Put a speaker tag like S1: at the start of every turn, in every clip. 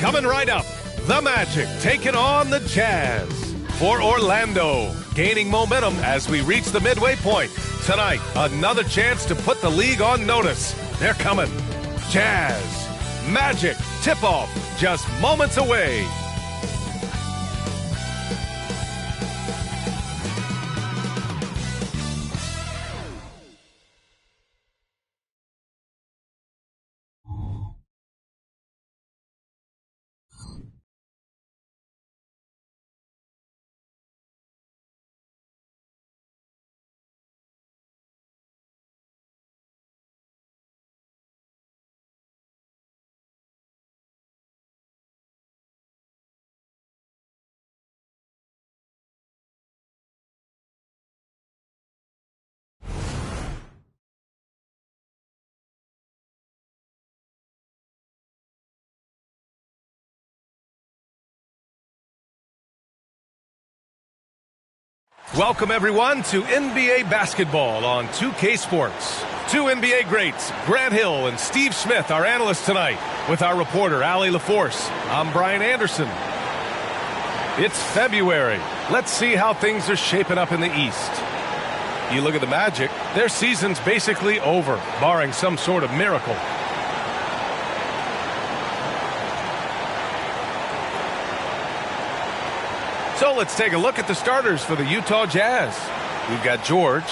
S1: Coming right up, the Magic taking on the Jazz. For Orlando, gaining momentum as we reach the midway point. Tonight, another chance to put the league on notice. They're coming. Jazz, Magic, tip-off, just moments away. Welcome, everyone, to NBA basketball on 2K Sports. Two NBA greats, Grant Hill and Steve Smith, our analysts tonight, with our reporter, Allie LaForce. I'm Brian Anderson. It's February. Let's see how things are shaping up in the East. You look at the Magic, their season's basically over, barring some sort of miracle. So let's take a look at the starters for the Utah Jazz. We've got George,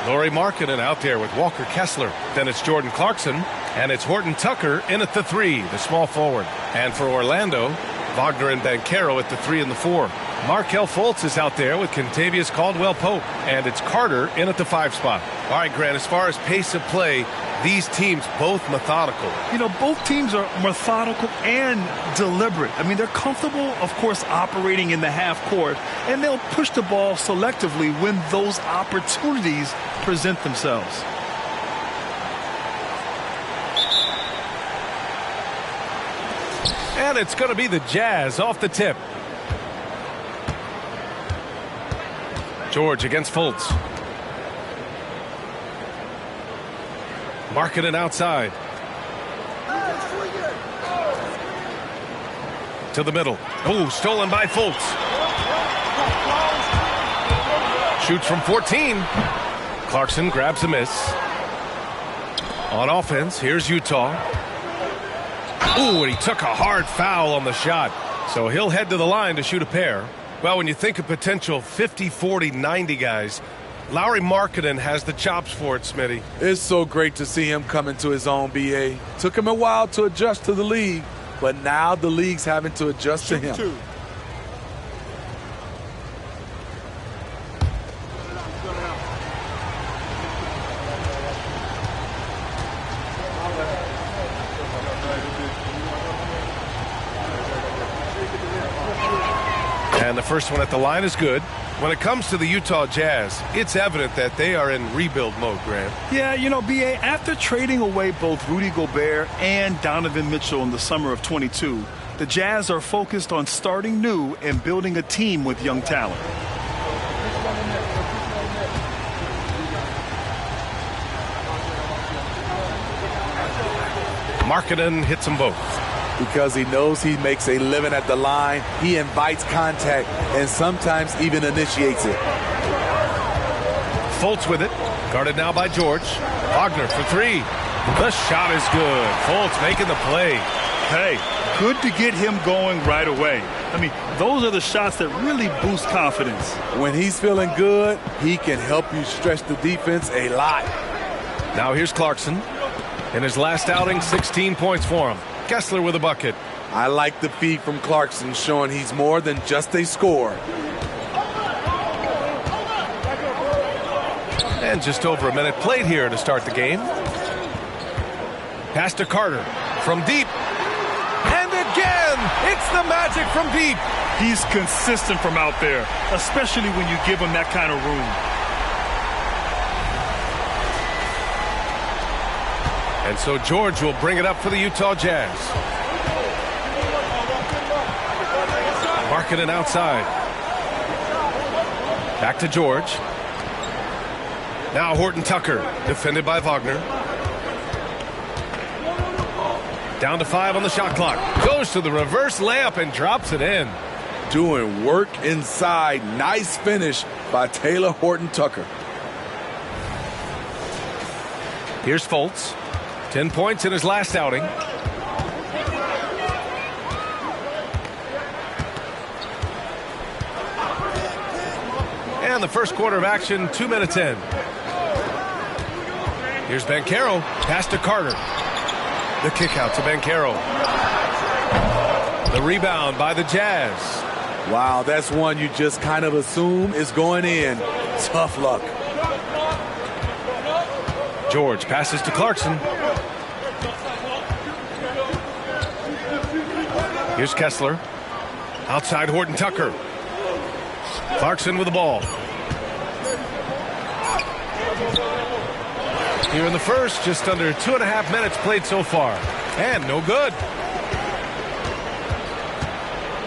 S1: Lauri Markkanen out there with Walker Kessler. Then it's Jordan Clarkson, and it's Horton Tucker in at the 3, the small forward. And for Orlando, Wagner and Banchero at the 3 and the 4. Markelle Fultz is out there with Kentavious Caldwell-Pope, and it's Carter in at the 5 spot. All right, Grant, as far as pace of play, these teams both methodical.
S2: You know, both teams are methodical and deliberate. I mean, they're comfortable, of course, operating in the half court, and they'll push the ball selectively when those opportunities present themselves.
S1: And it's going to be the Jazz off the tip. George against Fultz. Markkanen outside. To the middle. Oh, stolen by Fultz. Shoots from 14. Clarkson grabs a miss. On offense, here's Utah. Ooh, and he took a hard foul on the shot. So he'll head to the line to shoot a pair. Well, when you think of potential 50, 40, 90 guys, Lauri Markkanen has the chops for it, Smitty.
S3: It's so great to see him come into his own, B.A. Took him a while to adjust to the league, but now the league's having to adjust to him.
S1: And the first one at the line is good. When it comes to the Utah Jazz, it's evident that they are in rebuild mode, Grant.
S2: Yeah, you know, B.A., after trading away both Rudy Gobert and Donovan Mitchell in the summer of 22, the Jazz are focused on starting new and building a team with young talent.
S1: Markkanen hits them both.
S3: Because he knows he makes a living at the line, he invites contact and sometimes even initiates it.
S1: Fultz with it. Guarded now by George. Wagner for 3. The shot is good. Fultz making the play.
S2: Hey, good to get him going right away. I mean, those are the shots that really boost confidence.
S3: When he's feeling good, he can help you stretch the defense a lot.
S1: Now here's Clarkson. In his last outing, 16 points for him. Kessler with a bucket.
S3: I like the feed from Clarkson, showing he's more than just a scorer.
S1: And just over a minute played here to start the game. Pass to Carter from deep. And again, it's the Magic from deep.
S2: He's consistent from out there, especially when you give him that kind of room.
S1: And so George will bring it up for the Utah Jazz. Markkanen outside. Back to George. Now Horton Tucker, defended by Wagner. Down to 5 on the shot clock. Goes to the reverse layup and drops it in.
S3: Doing work inside. Nice finish by Taylor Horton-Tucker.
S1: Here's Fultz. 10 points in his last outing. And the first quarter of action, 2 minutes in. Here's Banchero. Pass to Carter. The kick out to Banchero. The rebound by the Jazz.
S3: Wow, that's one you just kind of assume is going in. Tough luck.
S1: George passes to Clarkson. Here's Kessler. Outside Horton-Tucker. Clarkson with the ball. Here in the first, just under 2.5 minutes played so far. And no good.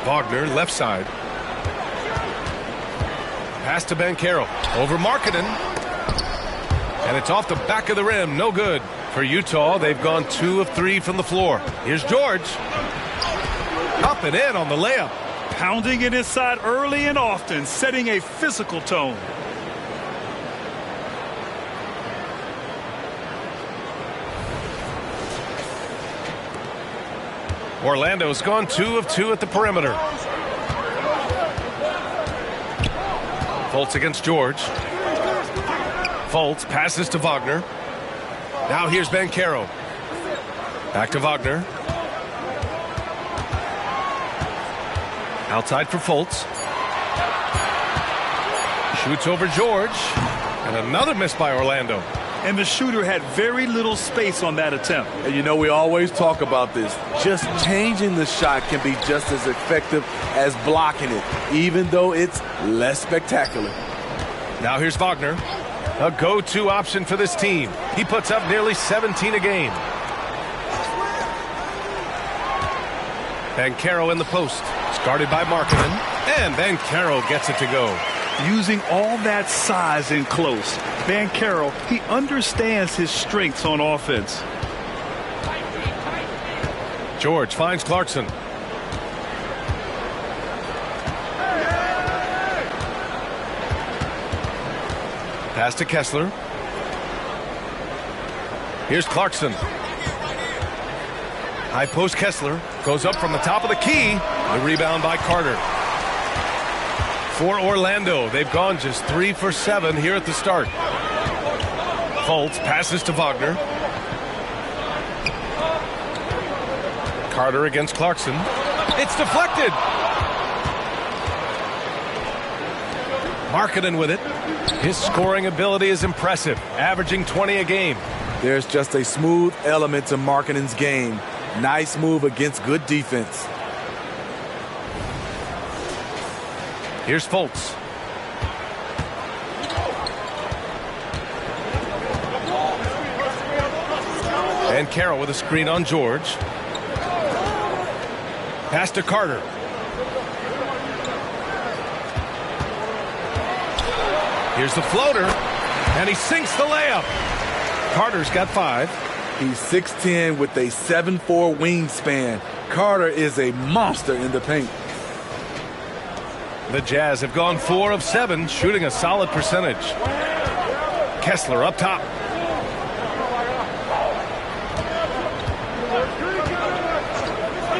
S1: Wagner, left side. Pass to Banchero. Over Markkanen. And it's off the back of the rim. No good. For Utah, they've gone 2 of 3 from the floor. Here's George. Up and in on the layup.
S2: Pounding it inside early and often, setting a physical tone.
S1: Orlando's gone 2 of 2 at the perimeter. Fultz against George. Fultz passes to Wagner. Now here's Banchero. Back to Wagner. Outside for Fultz. Shoots over George. And another miss by Orlando.
S2: And the shooter had very little space on that attempt.
S3: And you know, we always talk about this. Just changing the shot can be just as effective as blocking it, even though it's less spectacular.
S1: Now here's Wagner. A go-to option for this team. He puts up nearly 17 a game. Banchero in the post. It's guarded by Markkanen. And Banchero gets it to go.
S2: Using all that size in close, Banchero, he understands his strengths on offense.
S1: George finds Clarkson. Pass to Kessler. Here's Clarkson. High post Kessler. Goes up from the top of the key. The rebound by Carter. For Orlando, they've gone just 3 for 7 here at the start. Fultz passes to Wagner. Carter against Clarkson. It's deflected. Markkanen with it. His scoring ability is impressive, averaging 20 a game.
S3: There's just a smooth element to Markkanen's game. Nice move against good defense.
S1: Here's Fultz. And Carroll with a screen on George. Pass to Carter. Here's the floater. And he sinks the layup. Carter's got 5.
S3: He's 6'10" with a 7'4" wingspan. Carter is a monster in the paint.
S1: The Jazz have gone 4 of 7, shooting a solid percentage. Kessler up top.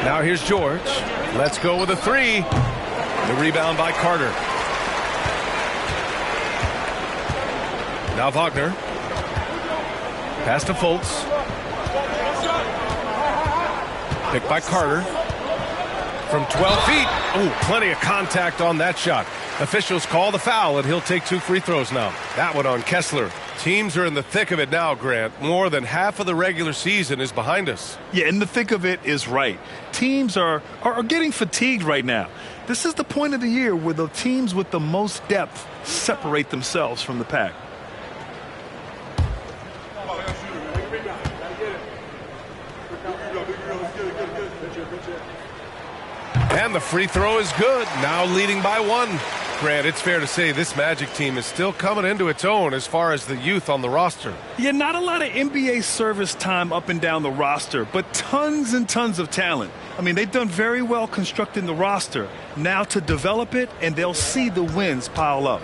S1: Now here's George. Let's go with a 3. The rebound by Carter. Now Wagner. Pass to Fultz. Picked by Carter. From 12 feet. Oh, plenty of contact on that shot. Officials call the foul, and he'll take 2 free throws now. That one on Kessler. Teams are in the thick of it now, Grant. More than half of the regular season is behind us.
S2: Yeah, in the thick of it is right. Teams are getting fatigued right now. This is the point of the year where the teams with the most depth separate themselves from the pack.
S1: And the free throw is good. Now leading by 1. Grant, it's fair to say this Magic team is still coming into its own as far as the youth on the roster.
S2: Yeah, not a lot of NBA service time up and down the roster, but tons and tons of talent. I mean, they've done very well constructing the roster. Now to develop it, and they'll see the wins pile up.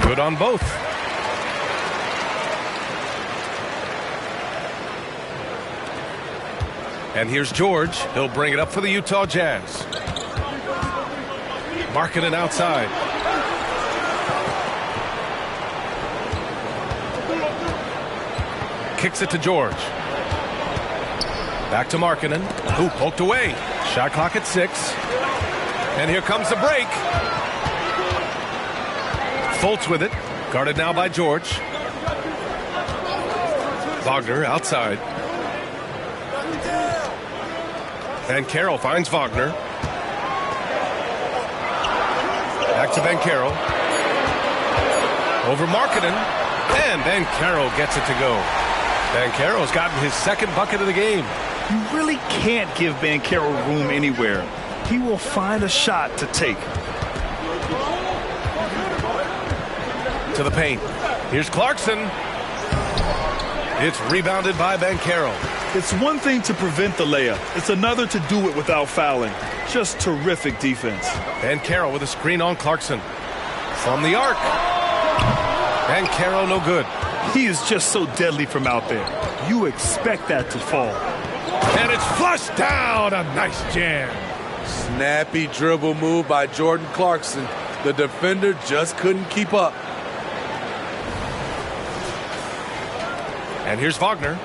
S1: Good on both. And here's George. He'll bring it up for the Utah Jazz. Markkanen outside. Kicks it to George. Back to Markkanen, who poked away. Shot clock at 6. And here comes the break. Fultz with it. Guarded now by George. Wagner outside. Banchero finds Wagner. Back to Banchero. Over Markkanen. And Banchero gets it to go. Banchero's gotten his second bucket of the game.
S2: You really can't give Banchero room anywhere. He will find a shot to take.
S1: To the paint. Here's Clarkson. It's rebounded by Banchero.
S2: It's one thing to prevent the layup. It's another to do it without fouling. Just terrific defense.
S1: Banchero with a screen on Clarkson. From the arc. Banchero no good.
S2: He is just so deadly from out there. You expect that to fall.
S1: And it's flushed down. A nice jam.
S3: Snappy dribble move by Jordan Clarkson. The defender just couldn't keep up.
S1: And here's Wagner.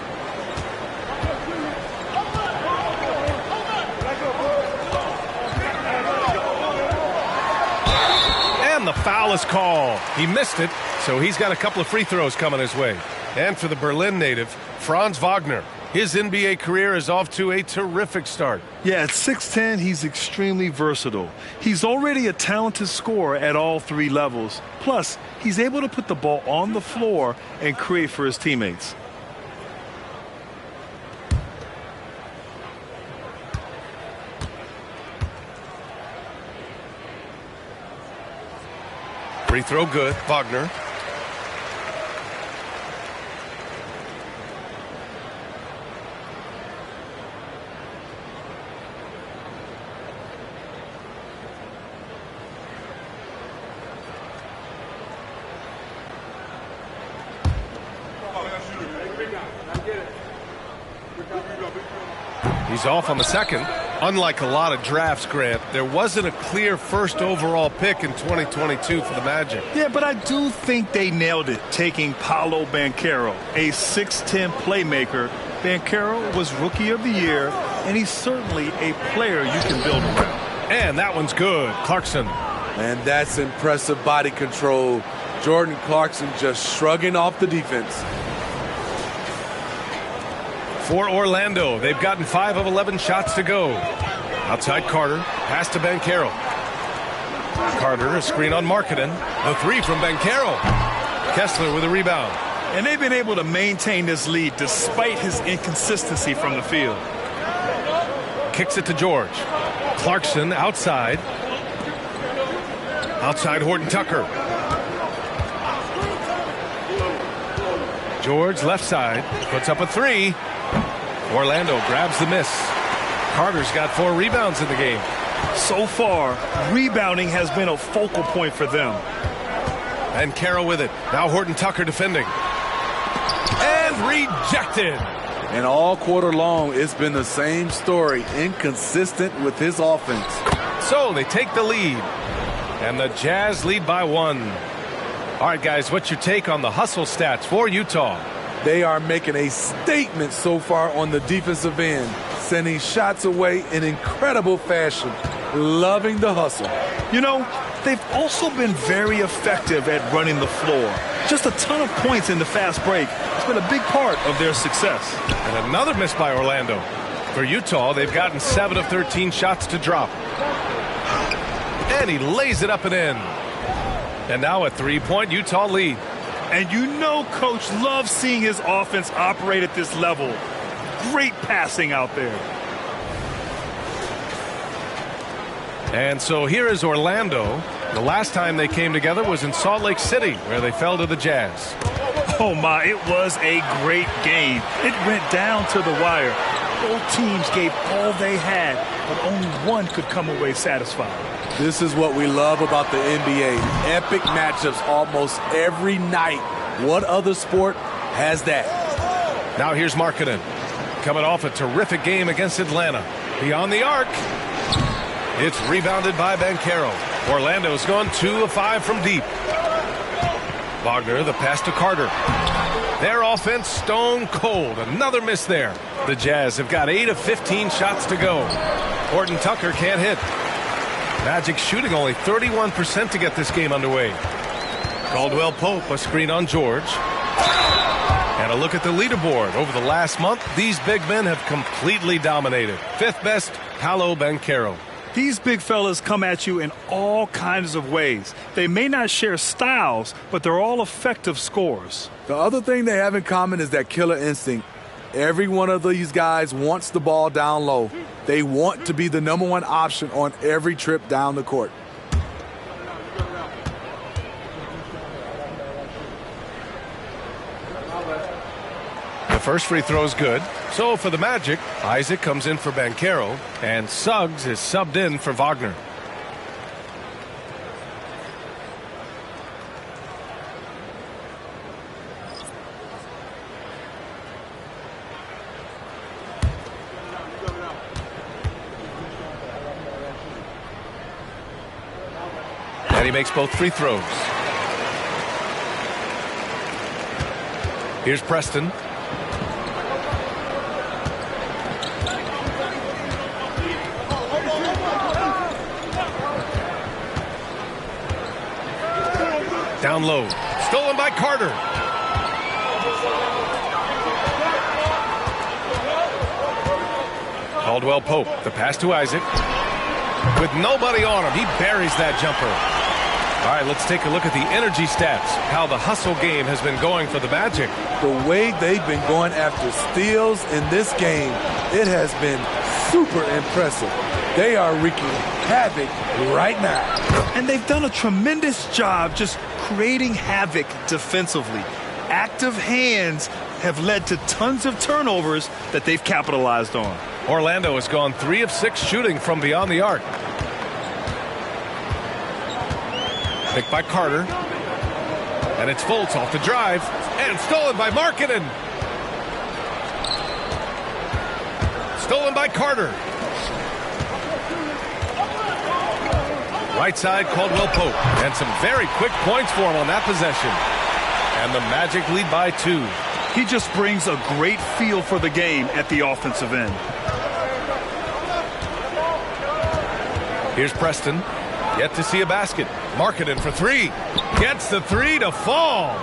S1: And the foul is called. He missed it, so he's got a couple of free throws coming his way. And for the Berlin native, Franz Wagner. His NBA career is off to a terrific start.
S2: Yeah, at 6'10", he's extremely versatile. He's already a talented scorer at all 3 levels. Plus, he's able to put the ball on the floor and create for his teammates.
S1: Free throw good. Wagner. He's off on the second. Unlike a lot of drafts, Grant, there wasn't a clear first overall pick in 2022 for the Magic.
S2: Yeah, but I do think they nailed it, taking Paolo Banchero, a 6'10" playmaker. Banchero was Rookie of the Year, and he's certainly a player you can build around.
S1: And that one's good. Clarkson.
S3: And that's impressive body control. Jordan Clarkson just shrugging off the defense.
S1: For Orlando, they've gotten 5 of 11 shots to go. Outside Carter, pass to Banchero. Carter, a screen on Markkanen. A 3 from Banchero. Kessler with a rebound.
S2: And they've been able to maintain this lead despite his inconsistency from the field.
S1: Kicks it to George. Clarkson outside. Outside Horton Tucker. George left side, puts up a 3. Orlando grabs the miss. Carter's got 4 rebounds in the game.
S2: So far, rebounding has been a focal point for them.
S1: And Carroll with it. Now Horton Tucker defending. And rejected.
S3: And all quarter long, it's been the same story. Inconsistent with his offense.
S1: So they take the lead. And the Jazz lead by 1. All right, guys, what's your take on the hustle stats for Utah?
S3: They are making a statement so far on the defensive end, sending shots away in incredible fashion. Loving the hustle.
S2: You know, they've also been very effective at running the floor. Just a ton of points in the fast break. It's been a big part of their success.
S1: And another miss by Orlando. For Utah, they've gotten 7 of 13 shots to drop. And he lays it up and in. And now a 3-point Utah lead.
S2: And you know Coach loves seeing his offense operate at this level. Great passing out there.
S1: And so here is Orlando. The last time they came together was in Salt Lake City, where they fell to the Jazz.
S2: Oh, my, it was a great game. It went down to the wire. Both teams gave all they had, but only one could come away satisfied.
S3: This is what we love about the NBA. Epic matchups almost every night. What other sport has that?
S1: Now here's Markkanen, coming off a terrific game against Atlanta. Beyond the arc. It's rebounded by Banchero. Orlando's gone 2 of 5 from deep. Wagner, the pass to Carter. Their offense stone cold. Another miss there. The Jazz have got 8 of 15 shots to go. Horton Tucker can't hit. Magic shooting only 31% to get this game underway. Caldwell Pope, a screen on George. And a look at the leaderboard. Over the last month, these big men have completely dominated. 5th best, Paolo Banchero.
S2: These big fellas come at you in all kinds of ways. They may not share styles, but they're all effective scorers.
S3: The other thing they have in common is that killer instinct. Every one of these guys wants the ball down low. They want to be the number one option on every trip down the court.
S1: The first free throw is good. So for the Magic, Isaac comes in for Banchero, and Suggs is subbed in for Wagner. And he makes both free throws. Here's Preston. Down low. Stolen by Carter. Caldwell Pope. The pass to Isaac. With nobody on him, he buries that jumper. All right, let's take a look at the energy stats. How the hustle game has been going for the Magic.
S3: The way they've been going after steals in this game, it has been super impressive. They are wreaking havoc right now.
S2: And they've done a tremendous job just creating havoc defensively. Active hands have led to tons of turnovers that they've capitalized on.
S1: Orlando has gone 3 of 6 shooting from beyond the arc. Picked by Carter. And it's Fultz off the drive. And stolen by Markkanen. Stolen by Carter. Right side, Caldwell Pope. And some very quick points for him on that possession. And the Magic lead by 2.
S2: He just brings a great feel for the game at the offensive end.
S1: Here's Preston. Yet to see a basket. Markkanen for 3. Gets the 3 to fall.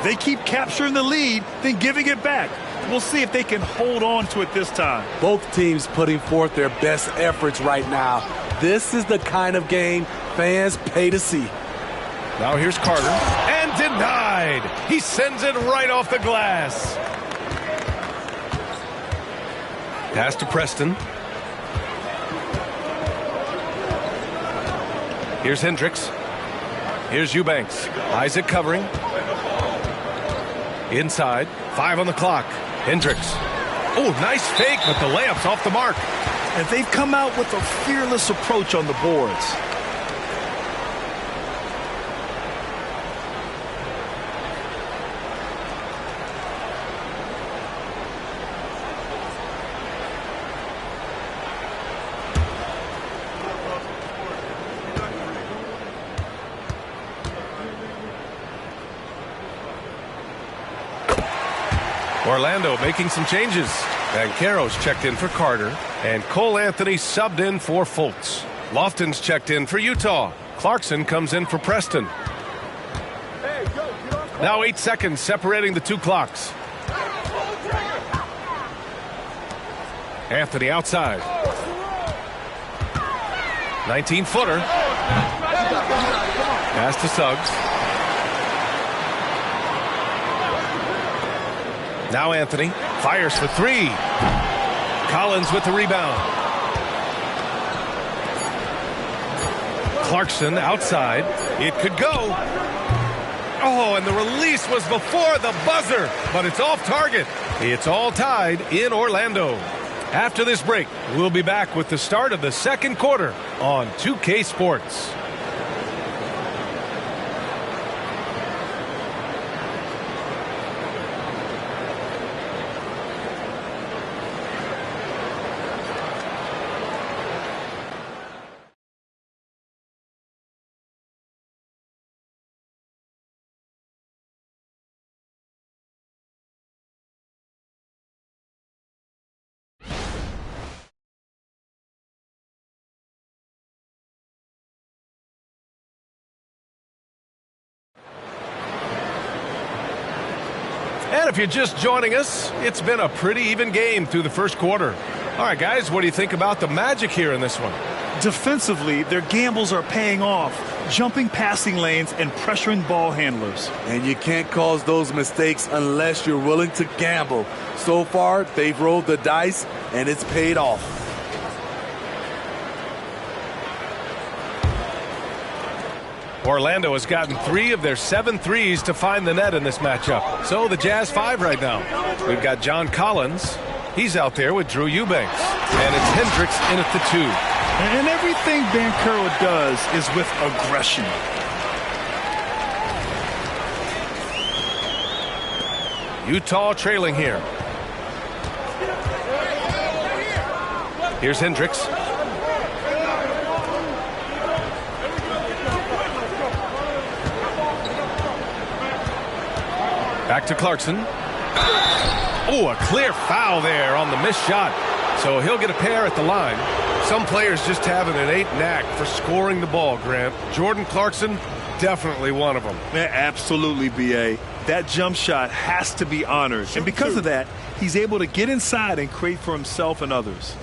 S2: They keep capturing the lead, then giving it back. We'll see if they can hold on to it this time.
S3: Both teams putting forth their best efforts right now. This is the kind of game fans pay to see.
S1: Now here's Carter. And denied. He sends it right off the glass. Pass to Preston. Here's Hendricks. Here's Eubanks. Isaac covering. Inside. 5 on the clock. Hendricks. Oh, nice fake, but the layup's off the mark.
S2: And they've come out with a fearless approach on the boards.
S1: Orlando making some changes. Banchero's checked in for Carter, and Cole Anthony subbed in for Fultz. Lofton's checked in for Utah. Clarkson comes in for Preston. Now 8 seconds separating the 2 clocks. Anthony outside. 19-footer. Pass to Suggs. Now Anthony fires for 3. Collins with the rebound. Clarkson outside. It could go. Oh, and the release was before the buzzer, but it's off target. It's all tied in Orlando. After this break, we'll be back with the start of the second quarter on 2K Sports. And if you're just joining us, it's been a pretty even game through the first quarter. All right, guys, what do you think about the Magic here in this one?
S2: Defensively, their gambles are paying off, jumping passing lanes and pressuring ball handlers.
S3: And you can't cause those mistakes unless you're willing to gamble. So far, they've rolled the dice, and it's paid off.
S1: Orlando has gotten 3 of their 7 threes to find the net in this matchup. So the Jazz 5 right now. We've got John Collins. He's out there with Drew Eubanks. And it's Hendricks in at the 2.
S2: And everything Banchero does is with aggression.
S1: Utah trailing here. Here's Hendricks. Back to Clarkson. Oh, a clear foul there on the missed shot. So he'll get a pair at the line. Some players just have an innate knack for scoring the ball, Grant. Jordan Clarkson, definitely one of them.
S2: Yeah, absolutely, B.A. That jump shot has to be honored. And because of that, he's able to get inside and create for himself and others.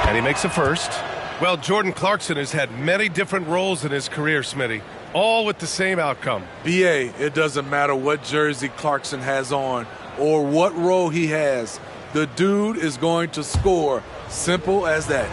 S1: And he makes a first. Well, Jordan Clarkson has had many different roles in his career, Smitty, all with the same outcome.
S3: B.A., it doesn't matter what jersey Clarkson has on or what role he has. The dude is going to score. Simple as that.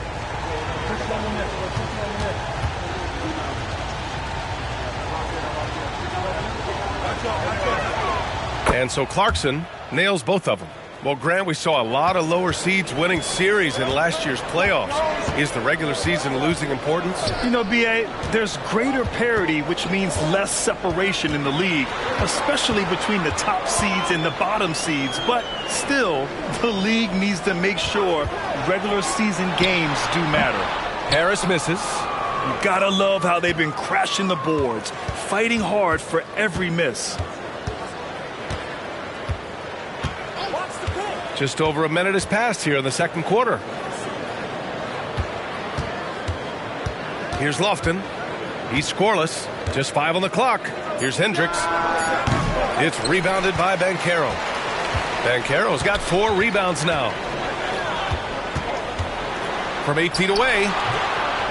S1: And so Clarkson nails both of them. Well, Grant, we saw a lot of lower seeds winning series in last year's playoffs. Is the regular season losing importance?
S2: You know, B.A., there's greater parity, which means less separation in the league, especially between the top seeds and the bottom seeds. But still, the league needs to make sure regular season games do matter.
S1: Harris misses.
S2: You gotta love how they've been crashing the boards, fighting hard for every miss.
S1: Just over a minute has passed here in the second quarter. Here's Lofton. He's scoreless. Just 5 on the clock. Here's Hendricks. It's rebounded by Banchero. Banchero's got 4 rebounds now. From 8 feet away,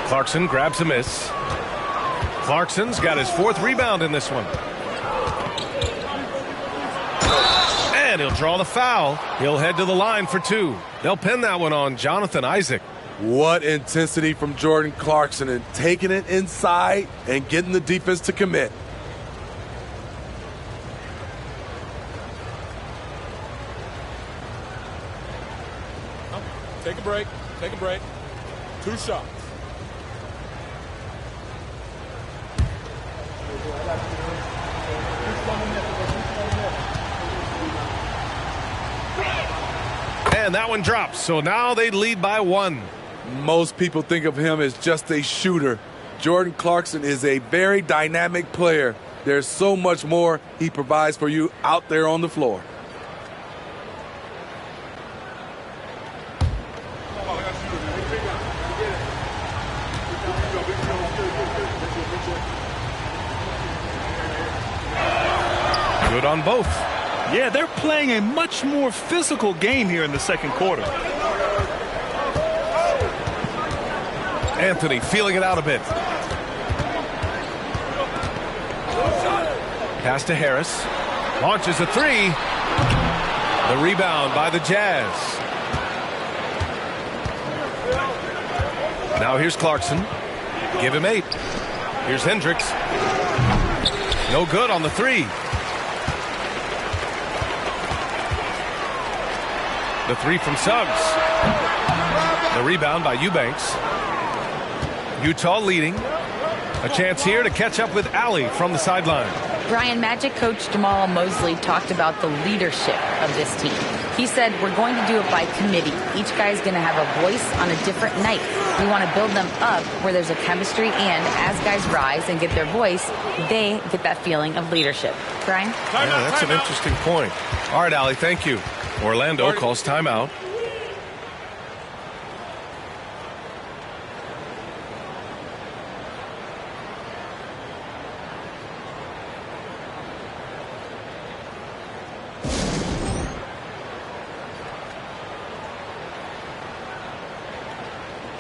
S1: Clarkson grabs a miss. Clarkson's got his 4th rebound in this one. And he'll draw the foul. He'll head to the line for 2. They'll pin that one on Jonathan Isaac.
S3: What intensity from Jordan Clarkson and taking it inside and getting the defense to commit.
S4: Take a break. Take a break. 2 shots.
S1: And that one drops. So now they lead by 1.
S3: Most people think of him as just a shooter. Jordan Clarkson is a very dynamic player. There's so much more he provides for you out there on the floor.
S1: Good on both.
S2: Yeah, they're playing a much more physical game here in the second quarter.
S1: Anthony feeling it out a bit. Pass to Harris. Launches a three. The rebound by the Jazz. Now here's Clarkson. Give him 8. Here's Hendricks. No good on the three. The three from Suggs. The rebound by Eubanks. Utah leading. A chance here to catch up with Allie from the sideline.
S5: Brian, Magic coach Jamal Mosley talked about the leadership of this team. He said, we're going to do it by committee. Each guy's going to have a voice on a different night. We want to build them up where there's a chemistry, and as guys rise and get their voice, they get that feeling of leadership. Brian?
S1: Yeah, that's an interesting point. All right, Allie, thank you. Orlando calls timeout.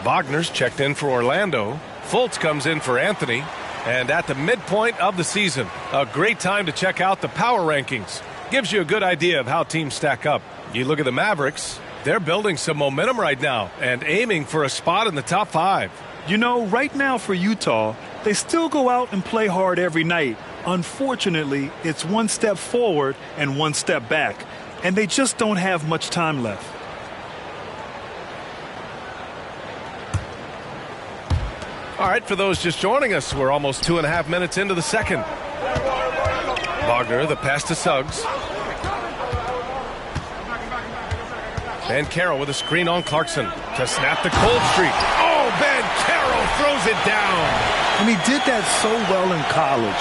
S1: Wagner's checked in for Orlando. Fultz comes in for Anthony. And at the midpoint of the season, a great time to check out the power rankings. Gives you a good idea of how teams stack up. You look at the Mavericks, they're building some momentum right now and aiming for a spot in the top 5.
S2: You know, right now for Utah, they still go out and play hard every night. Unfortunately, it's one step forward and one step back, and they just don't have much time left.
S1: All right, for those just joining us, we're almost 2.5 minutes into the second. Wagner, the pass to Suggs. Banchero with a screen on Clarkson to snap the cold streak. Oh, Banchero throws it down.
S2: And he did that so well in college.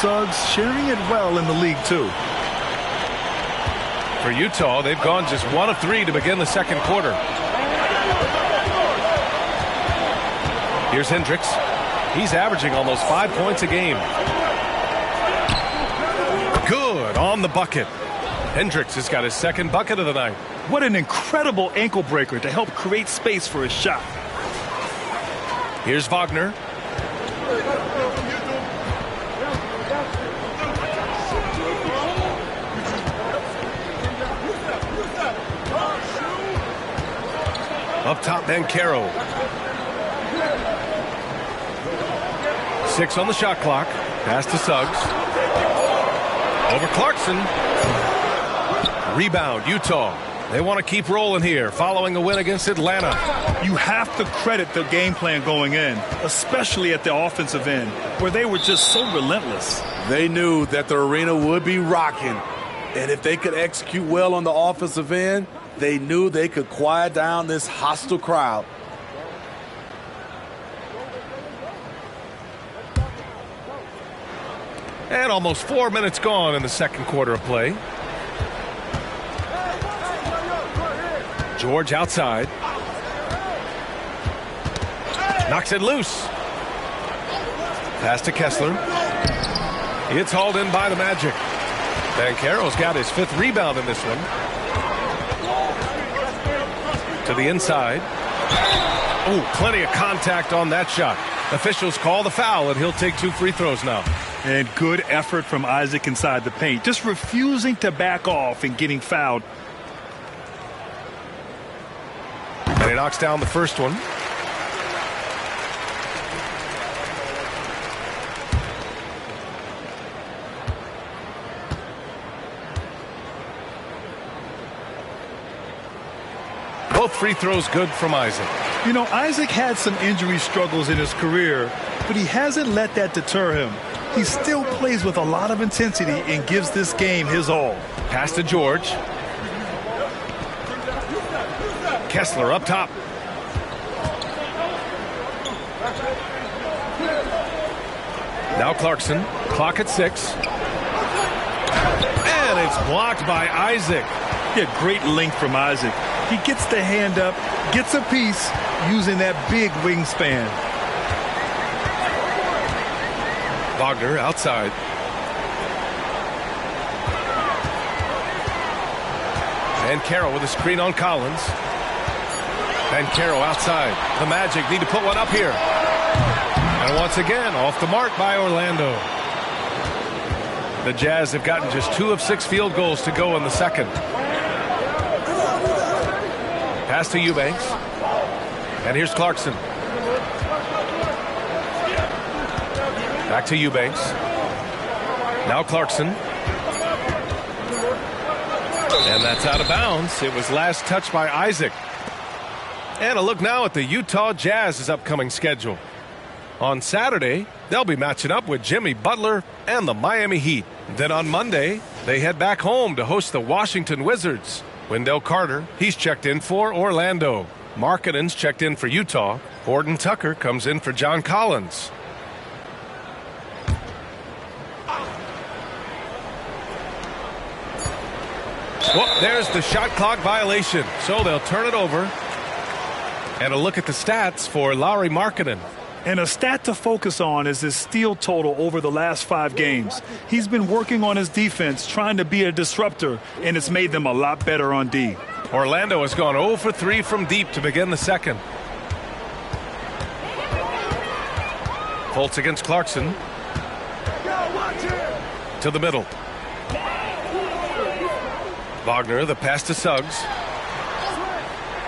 S2: Suggs sharing it well in the league, too.
S1: For Utah, they've gone just 1 of 3 to begin the second quarter. Here's Hendricks. He's averaging almost 5 points a game. Good on the bucket. Hendricks has got his second bucket of the night.
S2: What an incredible ankle breaker to help create space for his shot.
S1: Here's Wagner. Up top, Banchero. 6 on the shot clock. Pass to Suggs. Over Clarkson. Rebound, Utah. They want to keep rolling here following a win against Atlanta.
S2: You have to credit the game plan going in, especially at the offensive end, where they were just so relentless.
S3: They knew that the arena would be rocking, and if they could execute well on the offensive end, they knew they could quiet down this hostile crowd.
S1: And almost 4 minutes gone in the second quarter of play. George outside. Knocks it loose. Pass to Kessler. It's hauled in by the Magic. Banchero's got his 5th rebound in this one. To the inside. Oh, plenty of contact on that shot. Officials call the foul, and he'll take 2 free throws now.
S2: And good effort from Isaac inside the paint, just refusing to back off and getting fouled.
S1: And he knocks down the first one. Both free throws good from Isaac.
S2: You know, Isaac had some injury struggles in his career, but he hasn't let that deter him. He still plays with a lot of intensity and gives this game his all.
S1: Pass to George. Kessler up top. Now Clarkson. Clock at 6. And it's blocked by Isaac.
S2: Yeah, great length from Isaac. He gets the hand up, gets a piece using that big wingspan.
S1: Wagner outside. Banchero with a screen on Collins. Banchero outside. The Magic need to put one up here. And once again, off the mark by Orlando. The Jazz have gotten just 2 of 6 field goals to go in the second. Pass to Eubanks. And here's Clarkson. Back to Eubanks. Now Clarkson. And that's out of bounds. It was last touched by Isaac. And a look now at the Utah Jazz's upcoming schedule. On Saturday, they'll be matching up with Jimmy Butler and the Miami Heat. Then on Monday, they head back home to host the Washington Wizards. Wendell Carter, he's checked in for Orlando. Markkanen's checked in for Utah. Horton Tucker comes in for John Collins. Well, there's the shot clock violation, so they'll turn it over. And a look at the stats for Lauri Markkanen.
S2: And a stat to focus on is his steal total over the last 5 games. He's been working on his defense, trying to be a disruptor, and it's made them a lot better on D.
S1: Orlando has gone 0 for 3 from deep to begin the second. Fultz against Clarkson. To the middle. Wagner, the pass to Suggs.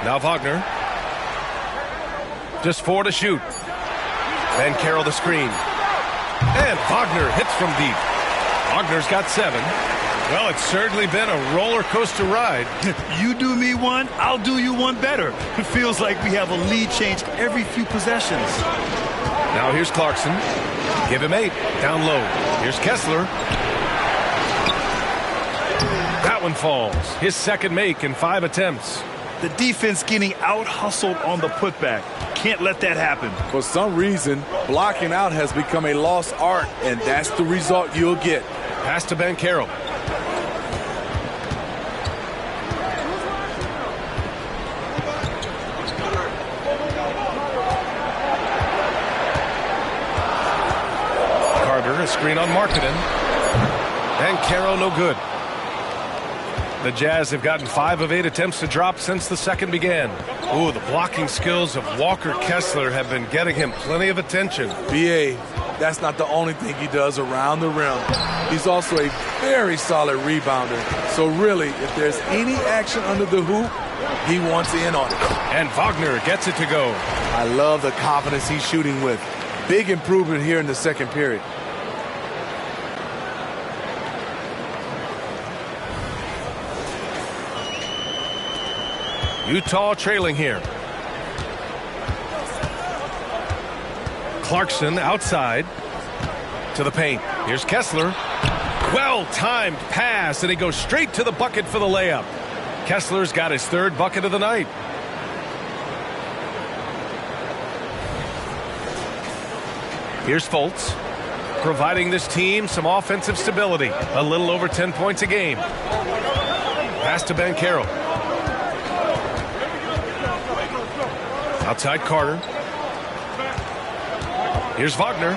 S1: Now Wagner. Just 4 to shoot. Banchero the screen. And Wagner hits from deep. Wagner's got 7. Well, it's certainly been a roller coaster ride.
S2: You do me one, I'll do you one better. It feels like we have a lead change every few possessions.
S1: Now here's Clarkson. Give him 8. Down low. Here's Kessler. That one falls. His second make in 5 attempts.
S2: The defense getting out-hustled on the putback. Can't let that happen.
S3: For some reason, blocking out has become a lost art, and that's the result you'll get.
S1: Pass to Banchero. Carter, a screen on Markkanen. Banchero, no good. The Jazz have gotten 5 of 8 attempts to drop since the second began. Ooh, the blocking skills of Walker Kessler have been getting him plenty of attention.
S3: B.A., that's not the only thing he does around the rim. He's also a very solid rebounder. So really, if there's any action under the hoop, he wants in on it.
S1: And Wagner gets it to go.
S3: I love the confidence he's shooting with. Big improvement here in the second period.
S1: Utah trailing here. Clarkson outside to the paint. Here's Kessler. Well-timed pass, and he goes straight to the bucket for the layup. Kessler's got his 3rd bucket of the night. Here's Fultz, providing this team some offensive stability. A little over 10 points a game. Pass to Banchero. Outside Carter. Here's Wagner.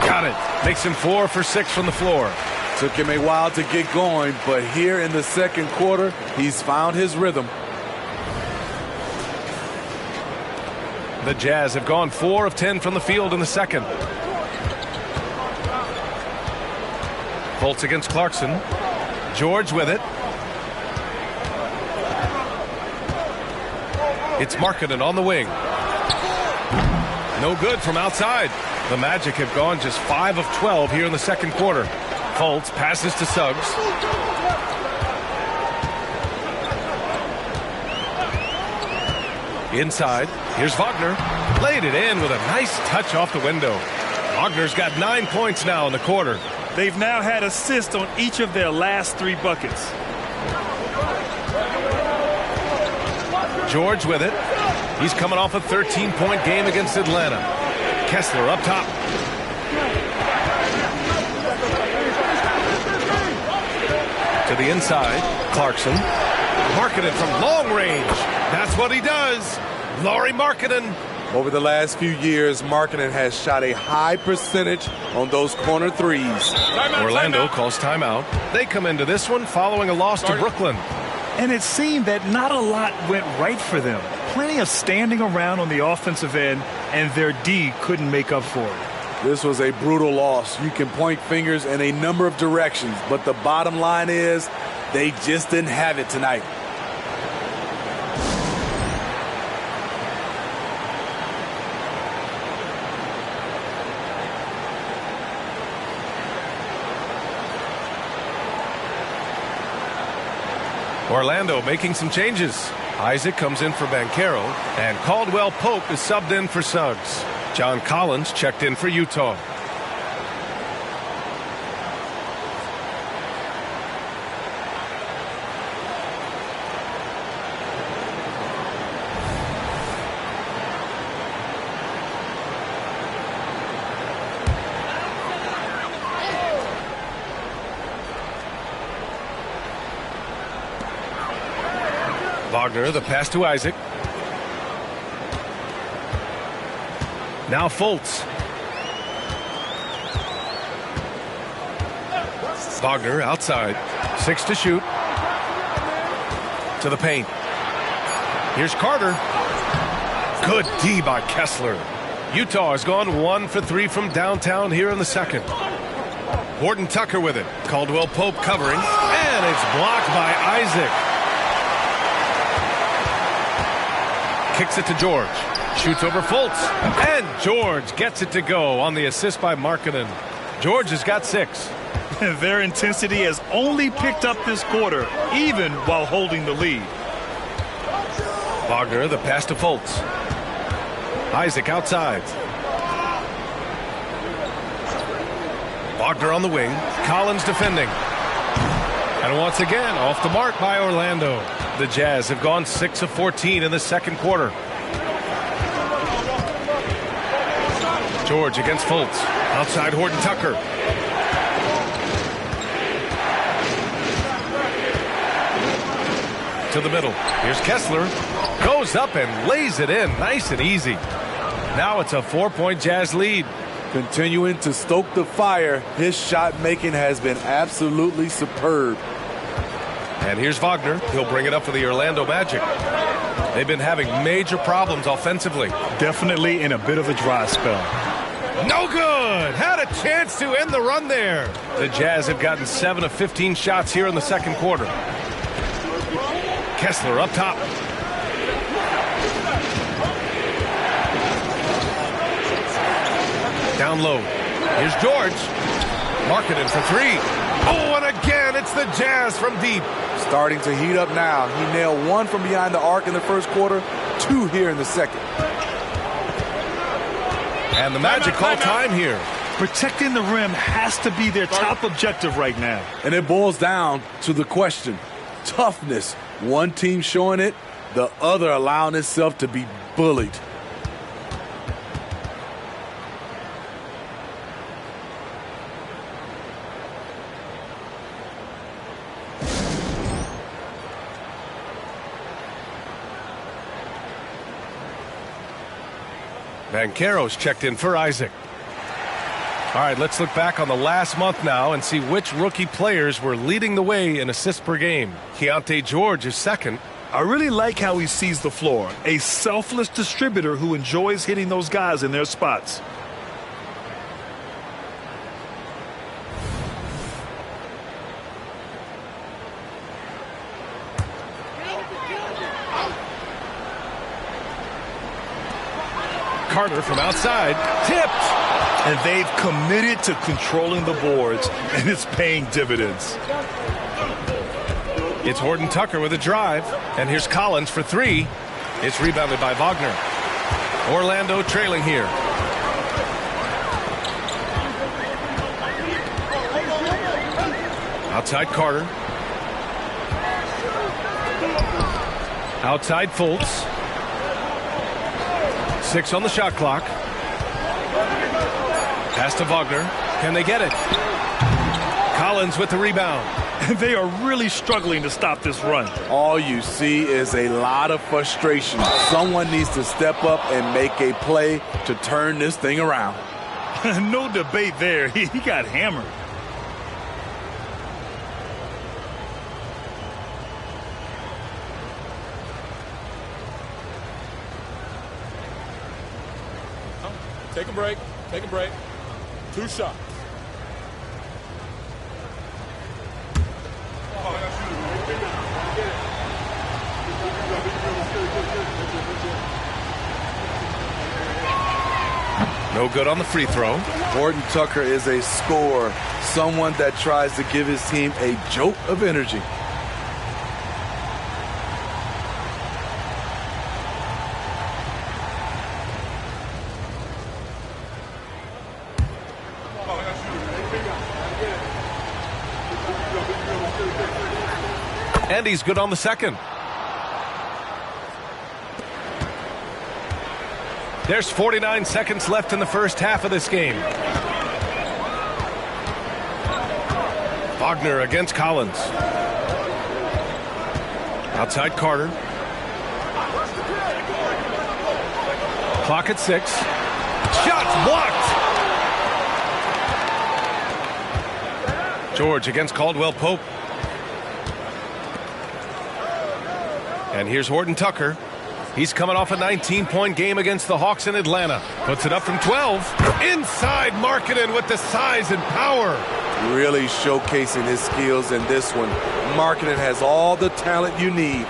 S1: Got it. Makes him 4 for 6 from the floor.
S3: Took him a while to get going, but here in the second quarter, he's found his rhythm.
S1: The Jazz have gone 4 of 10 from the field in the second. Fultz against Clarkson. George with it. It's Markkanen on the wing. No good from outside. The Magic have gone just 5 of 12 here in the second quarter. Fultz passes to Suggs. Inside, here's Wagner. Laid it in with a nice touch off the window. Wagner's got 9 points now in the quarter.
S2: They've now had assists on each of their last 3 buckets.
S1: George with it. He's coming off a 13-point game against Atlanta. Kessler up top. To the inside, Clarkson. Markkanen from long range. That's what he does. Lauri Markkanen.
S3: Over the last few years, Markkanen has shot a high percentage on those corner threes.
S1: Orlando calls timeout. They come into this one following a loss to Brooklyn.
S2: And it seemed that not a lot went right for them. Plenty of standing around on the offensive end, and their D couldn't make up for it.
S3: This was a brutal loss. You can point fingers in a number of directions, but the bottom line is they just didn't have it tonight.
S1: Orlando making some changes. Isaac comes in for Banchero, and Caldwell Pope is subbed in for Suggs. John Collins checked in for Utah. Wagner, the pass to Isaac. Now Fultz. Wagner outside. 6 to shoot. To the paint. Here's Carter. Good D by Kessler. Utah has gone 1 for 3 from downtown here in the second. Horton Tucker with it. Caldwell Pope covering. And it's blocked by Isaac. Kicks it to George. Shoots over Fultz. And George gets it to go on the assist by Markkanen. George has got 6.
S2: Their intensity has only picked up this quarter, even while holding the lead.
S1: Wagner, the pass to Fultz. Isaac outside. Wagner on the wing. Collins defending. And once again, off the mark by Orlando. The Jazz have gone 6 of 14 in the second quarter. George against Fultz. Outside Horton Tucker. To the middle. Here's Kessler. Goes up and lays it in. Nice and easy. Now it's a 4-point Jazz lead.
S3: Continuing to stoke the fire, his shot making has been absolutely superb.
S1: And here's Wagner. He'll bring it up for the Orlando Magic. They've been having major problems offensively.
S2: Definitely in a bit of a dry spell.
S1: No good. Had a chance to end the run there. The Jazz have gotten 7 of 15 shots here in the second quarter. Kessler up top. Down low. Here's George. Markkanen for 3. Oh, and again, it's the Jazz from deep.
S3: Starting to heat up now. He nailed 1 from behind the arc in the first quarter, 2 here in the second.
S1: And the Magic call time here.
S2: Protecting the rim has to be their top objective right now.
S3: And it boils down to the question. Toughness. One team showing it, the other allowing itself to be bullied.
S1: Banchero's checked in for Isaac. All right, let's look back on the last month now and see which rookie players were leading the way in assists per game. Keontae George is second.
S2: I really like how he sees the floor. A selfless distributor who enjoys hitting those guys in their spots.
S1: Carter from outside. Tipped.
S2: And they've committed to controlling the boards, and it's paying dividends.
S1: It's Horton Tucker with a drive. And here's Collins for 3. It's rebounded by Wagner. Orlando trailing here. Outside Carter. Outside Fultz. 6 on the shot clock. Pass to Wagner. Can they get it? Collins with the rebound.
S2: They are really struggling to stop this run.
S3: All you see is a lot of frustration. Someone needs to step up and make a play to turn this thing around.
S2: No debate there. He got hammered.
S4: Take a break. Take a break. 2 shots.
S1: No good on the free throw.
S3: Horton Tucker is a scorer, someone that tries to give his team a jolt of energy.
S1: And he's good on the second. There's 49 seconds left in the first half of this game. Wagner against Collins. Outside Carter. Clock at 6. Shots blocked. George against Caldwell Pope. And here's Horton Tucker. He's coming off a 19-point game against the Hawks in Atlanta. Puts it up from 12. Inside Markkanen with the size and power.
S3: Really showcasing his skills in this one. Markkanen has all the talent you need.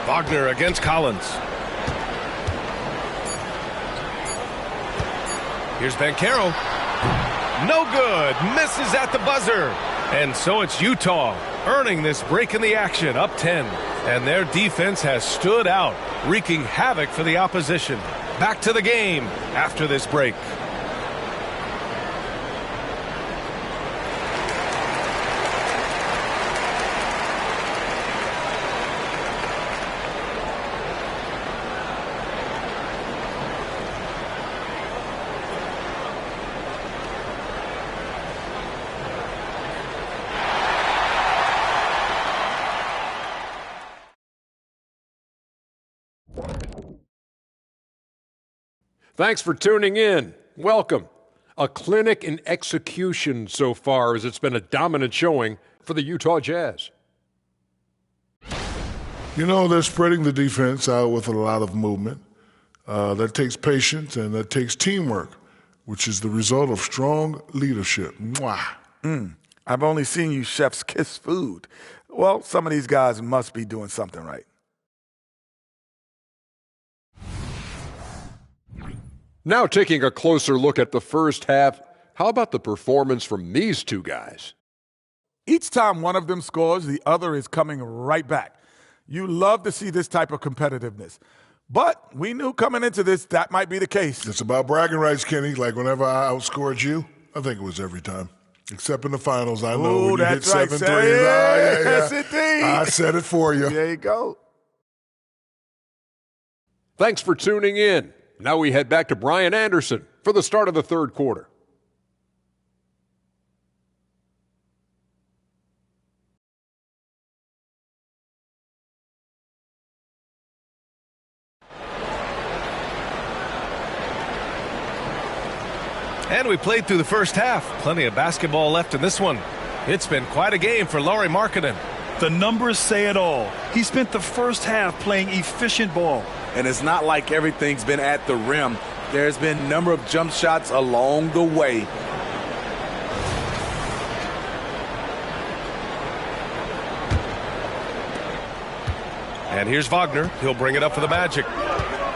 S1: Wagner against Collins. Here's Banchero. No good. Misses at the buzzer. And so it's Utah earning this break in the action, up 10. And their defense has stood out, wreaking havoc for the opposition. Back to the game after this break.
S6: Thanks for tuning in. Welcome. A clinic in execution so far, as it's been a dominant showing for the Utah Jazz.
S7: You know, they're spreading the defense out with a lot of movement. That takes patience and that takes teamwork, which is the result of strong leadership. Mwah.
S8: I've only seen you chefs kiss food. Well, some of these guys must be doing something right.
S6: Now taking a closer look at the first half, how about the performance from these two guys?
S8: Each time one of them scores, the other is coming right back. You love to see this type of competitiveness. But we knew coming into this that might be the case.
S7: It's about bragging rights, Kenny. Like whenever I outscored you, I think it was every time. Except in the finals, I know when you hit 7 threes.
S8: Yes, indeed.
S7: I said it for you.
S8: There you go.
S6: Thanks for tuning in. Now we head back to Brian Anderson for the start of the third quarter.
S1: And we played through the first half. Plenty of basketball left in this one. It's been quite a game for Lauri Markkanen.
S2: The numbers say it all. He spent the first half playing efficient ball.
S3: And it's not like everything's been at the rim. There's been a number of jump shots along the way.
S1: And here's Wagner. He'll bring it up for the Magic.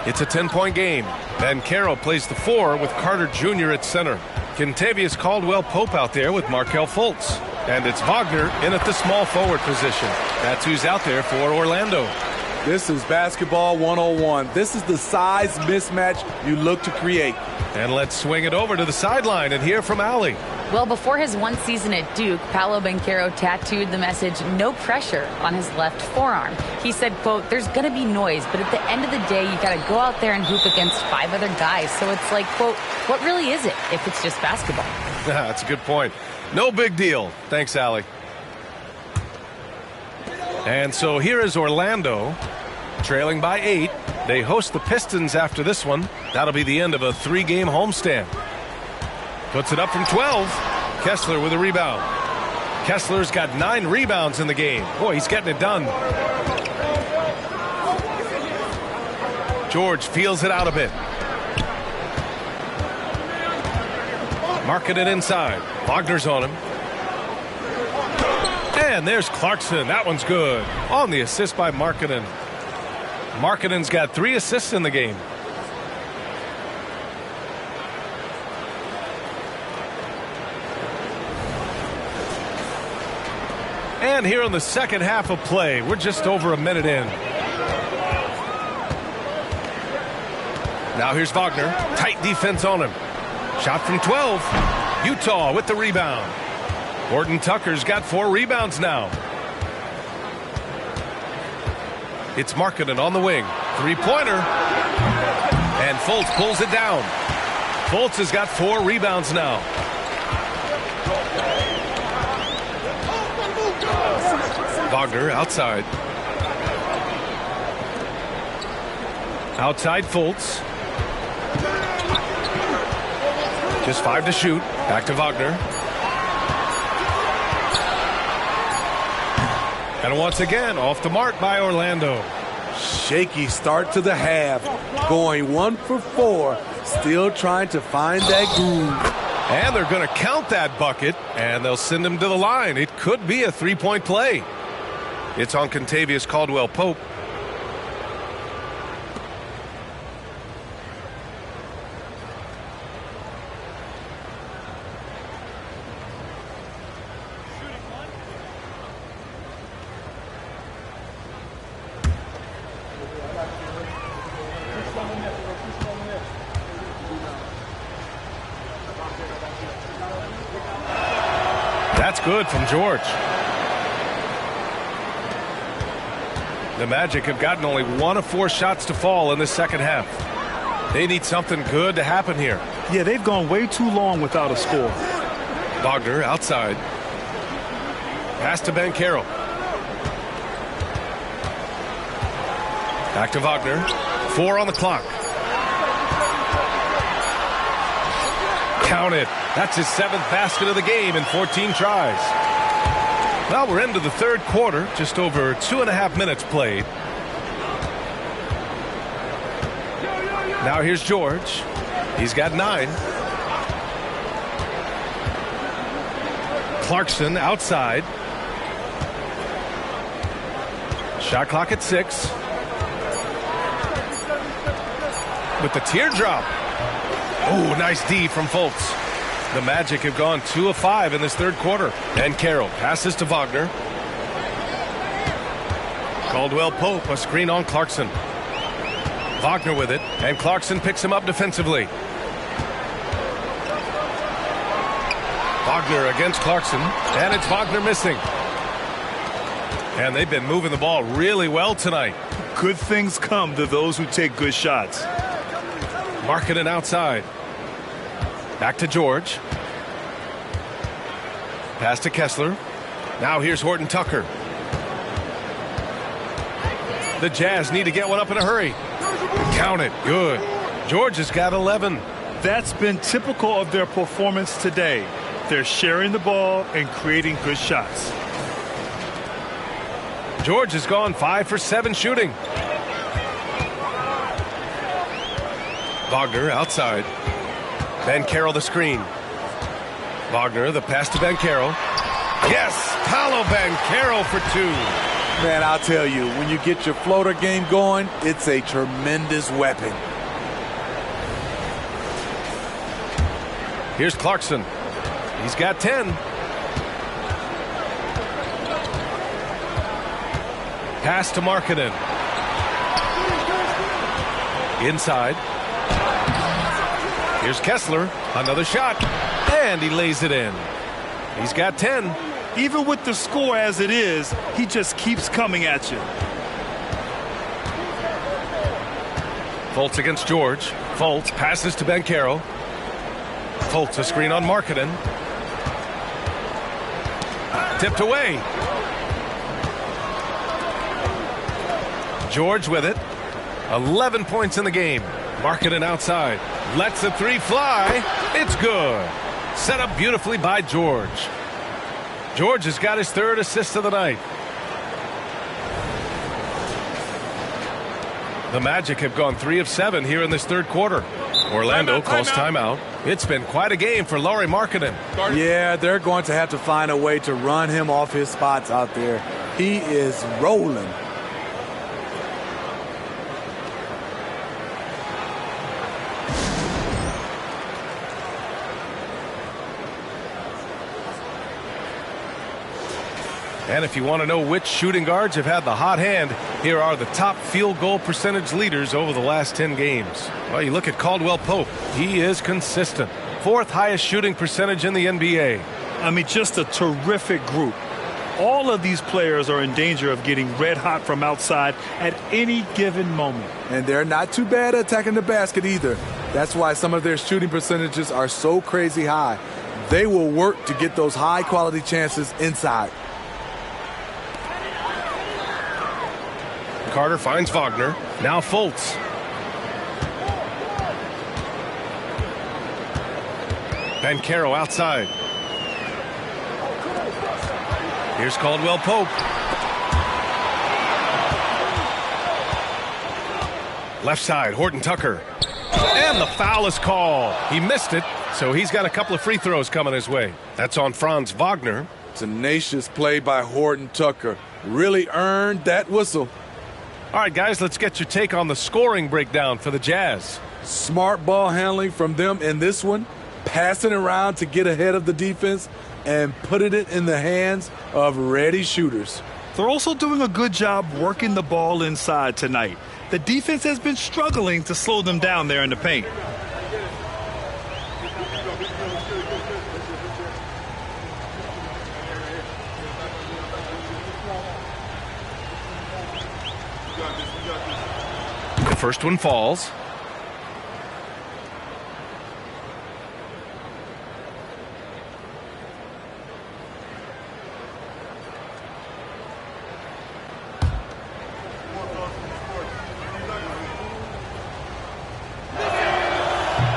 S1: It's a 10-point game. Banchero plays the 4 with Carter Jr. at center. Kentavious Caldwell-Pope out there with Markelle Fultz. And it's Wagner in at the small forward position. That's who's out there for Orlando.
S3: This is basketball 101. This is the size mismatch you look to create.
S1: And let's swing it over to the sideline and hear from Allie.
S5: Well, before his one season at Duke, Paolo Banchero tattooed the message, "No pressure," on his left forearm. He said, quote, "There's going to be noise, but at the end of the day, you got to go out there and hoop against 5 other guys." So it's like, quote, what really is it if it's just basketball?
S1: That's a good point. No big deal. Thanks, Allie. And so here is Orlando, trailing by 8. They host the Pistons after this one. That'll be the end of a 3-game homestand. Puts it up from 12. Kessler with a rebound. Kessler's got 9 rebounds in the game. Boy, he's getting it done. George feels it out a bit. Markkanen inside. Wagner's on him. And there's Clarkson. That one's good. On the assist by Markkanen. Markkanen's got 3 assists in the game. And here in the second half of play, we're just over a minute in. Now here's Wagner. Tight defense on him. Shot from 12. Utah with the rebound. Horton Tucker's got 4 rebounds now. It's Markkanen on the wing. 3-pointer. And Fultz pulls it down. Fultz has got 4 rebounds now. Wagner outside. Outside Fultz. Just 5 to shoot. Back to Wagner. And once again, off the mark by Orlando.
S3: Shaky start to the half. Going 1 for 4. Still trying to find that groove.
S1: And they're going to count that bucket, and they'll send him to the line. It could be a 3-point play. It's on Kentavious Caldwell-Pope. That's good from George. The Magic have gotten only 1 of 4 shots to fall in the second half. They need something good to happen here.
S2: Yeah, they've gone way too long without a score.
S1: Wagner outside. Pass to Banchero. Back to Wagner. 4 on the clock. Count it. That's his 7th basket of the game in 14 tries. Well, we're into the third quarter. Just over 2.5 minutes played. Now here's George. He's got 9. Clarkson outside. Shot clock at 6. With the teardrop. Oh, nice D from Fultz. The Magic have gone 2 of 5 in this third quarter. And Carroll passes to Wagner. Caldwell-Pope, a screen on Clarkson. Wagner with it, and Clarkson picks him up defensively. Wagner against Clarkson, and it's Wagner missing. And they've been moving the ball really well tonight.
S2: Good things come to those who take good shots.
S1: Markkanen outside. Back to George. Pass to Kessler. Now here's Horton Tucker. The Jazz need to get one up in a hurry. Count it. Good. George has got 11.
S2: That's been typical of their performance today. They're sharing the ball and creating good shots.
S1: George has gone 5 for 7 shooting. Wagner outside. Banchero the screen. Wagner, the pass to Banchero. Yes, Paolo Banchero for 2.
S3: Man, I'll tell you, when you get your floater game going, it's a tremendous weapon.
S1: Here's Clarkson. He's got 10. Pass to Markkanen. Inside. Here's Kessler. Another shot. And he lays it in. He's got 10.
S2: Even with the score as it is, he just keeps coming at you.
S1: Fultz against George. Fultz passes to Banchero. Fultz a screen on Markkanen. Tipped away. George with it. 11 points in the game. Markkanen outside. Lets the 3 fly. It's good. Set up beautifully by George. George has got his 3rd assist of the night. The Magic have gone 3 of 7 here in this third quarter. Orlando calls timeout. It's been quite a game for Lauri Markkanen.
S3: Yeah, they're going to have to find a way to run him off his spots out there. He is rolling.
S1: And if you want to know which shooting guards have had the hot hand, here are the top field goal percentage leaders over the last 10 games. Well, you look at Caldwell Pope. He is consistent. 4th highest shooting percentage in the NBA.
S2: I mean, just a terrific group. All of these players are in danger of getting red hot from outside at any given moment.
S3: And they're not too bad at attacking the basket either. That's why some of their shooting percentages are so crazy high. They will work to get those high-quality chances inside.
S1: Carter finds Wagner. Now Fultz. Banchero outside. Here's Caldwell Pope. Left side, Horton Tucker. And the foul is called. He missed it, so he's got a couple of free throws coming his way. That's on Franz Wagner.
S3: Tenacious play by Horton Tucker. Really earned that whistle.
S1: All right, guys, let's get your take on the scoring breakdown for the Jazz.
S3: Smart ball handling from them in this one, passing around to get ahead of the defense and putting it in the hands of ready shooters.
S2: They're also doing a good job working the ball inside tonight. The defense has been struggling to slow them down there in the paint.
S1: The first one falls.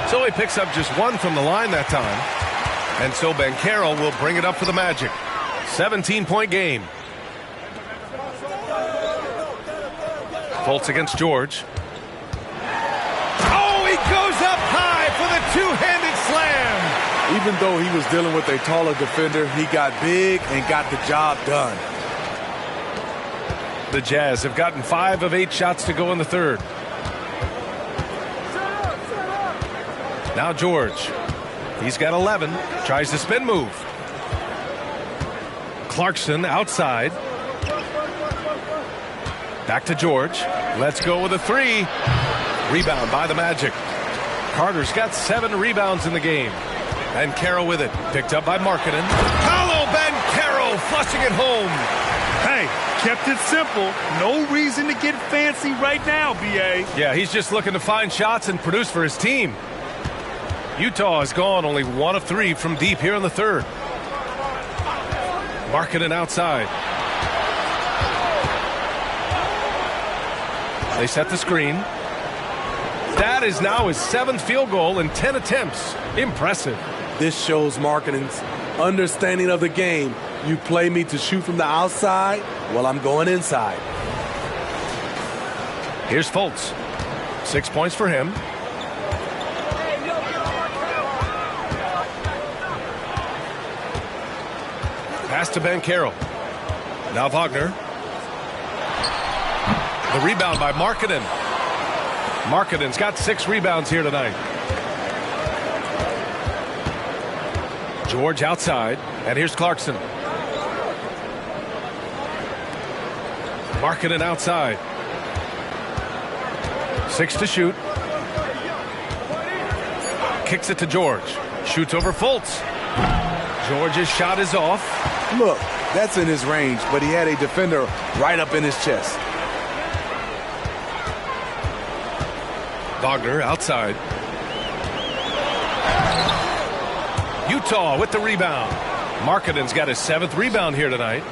S1: So he picks up just one from the line that time. And so Banchero will bring it up for the Magic. 17-point game. Fultz against George. Oh, he goes up high for the two-handed slam.
S3: Even though he was dealing with a taller defender, he got big and got the job done.
S1: The Jazz have gotten 5 of 8 shots to go in the third. Now George. He's got 11. Tries the spin move. Clarkson outside. Back to George. Let's go with a 3. Rebound by the Magic. Carter's got 7 rebounds in the game. Banchero with it. Picked up by Markkanen. Paolo Banchero flushing it home.
S2: Hey, kept it simple. No reason to get fancy right now, B.A.
S1: Yeah, he's just looking to find shots and produce for his team. Utah has gone only 1 of 3 from deep here in the third. Markkanen outside. They set the screen. That is now his 7th field goal in 10 attempts. Impressive.
S3: This shows Markkanen's understanding of the game. You play me to shoot from the outside, well, I'm going inside.
S1: Here's Fultz. 6 points for him. Pass to Banchero. Now Wagner. The rebound by Markkanen. Markkanen's got 6 rebounds here tonight. George outside. And here's Clarkson. Markkanen outside. 6 to shoot. Kicks it to George. Shoots over Fultz. George's shot is off.
S3: Look, that's in his range, but he had a defender right up in his chest.
S1: Wagner outside. Utah with the rebound. Markkanen's got his 7th rebound here tonight.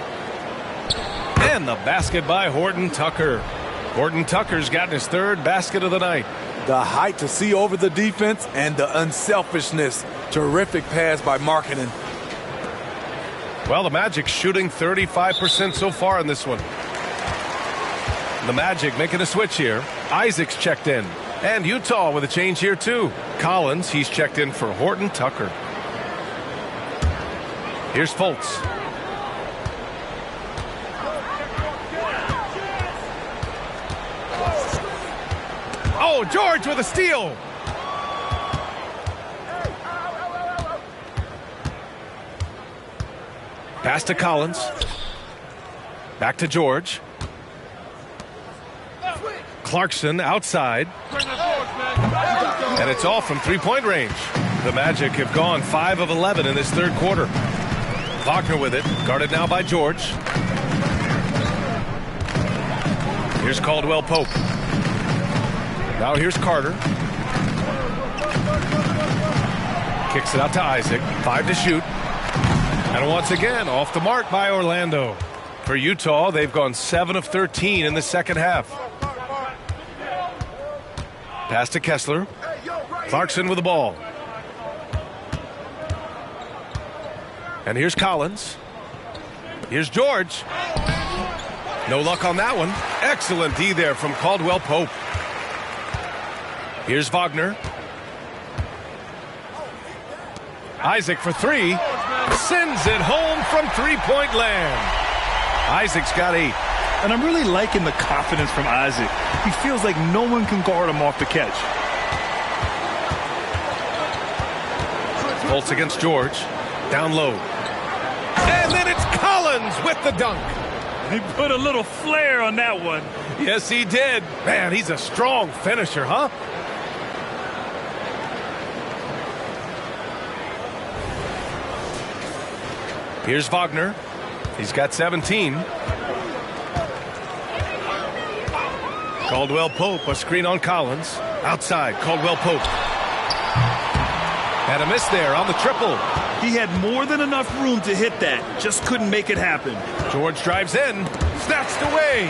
S1: And the basket by Horton Tucker. Horton Tucker's gotten his 3rd basket of the night.
S3: The height to see over the defense and the unselfishness. Terrific pass by Markkanen.
S1: Well, the Magic shooting 35% so far in this one. The Magic making a switch here. Isaac's checked in. And Utah with a change here, too. Collins, he's checked in for Horton Tucker. Here's Fultz. Oh, George with a steal. Pass to Collins. Back to George. Clarkson outside. And it's off from three-point range. The Magic have gone 5 of 11 in this third quarter. Wagner with it, guarded now by George. Here's Caldwell Pope. Now here's Carter. Kicks it out to Isaac. 5 to shoot. And once again, off the mark by Orlando. For Utah, they've gone 7 of 13 in the second half. Pass to Kessler. Clarkson with the ball. And here's Collins. Here's George. No luck on that one. Excellent D there from Caldwell Pope. Here's Wagner. Isaac for three. Sends it home from three-point land. Isaac's got 8.
S2: And I'm really liking the confidence from Isaac. He feels like no one can guard him off the catch.
S1: Fultz against George. Down low. And then it's Collins with the dunk.
S2: He put a little flair on that one.
S1: Yes, he did. Man, he's a strong finisher, huh? Here's Wagner. He's got 17. Caldwell Pope, a screen on Collins. Outside, Caldwell Pope. And a miss there on the triple.
S2: He had more than enough room to hit that. Just couldn't make it happen.
S1: George drives in. Snatched away.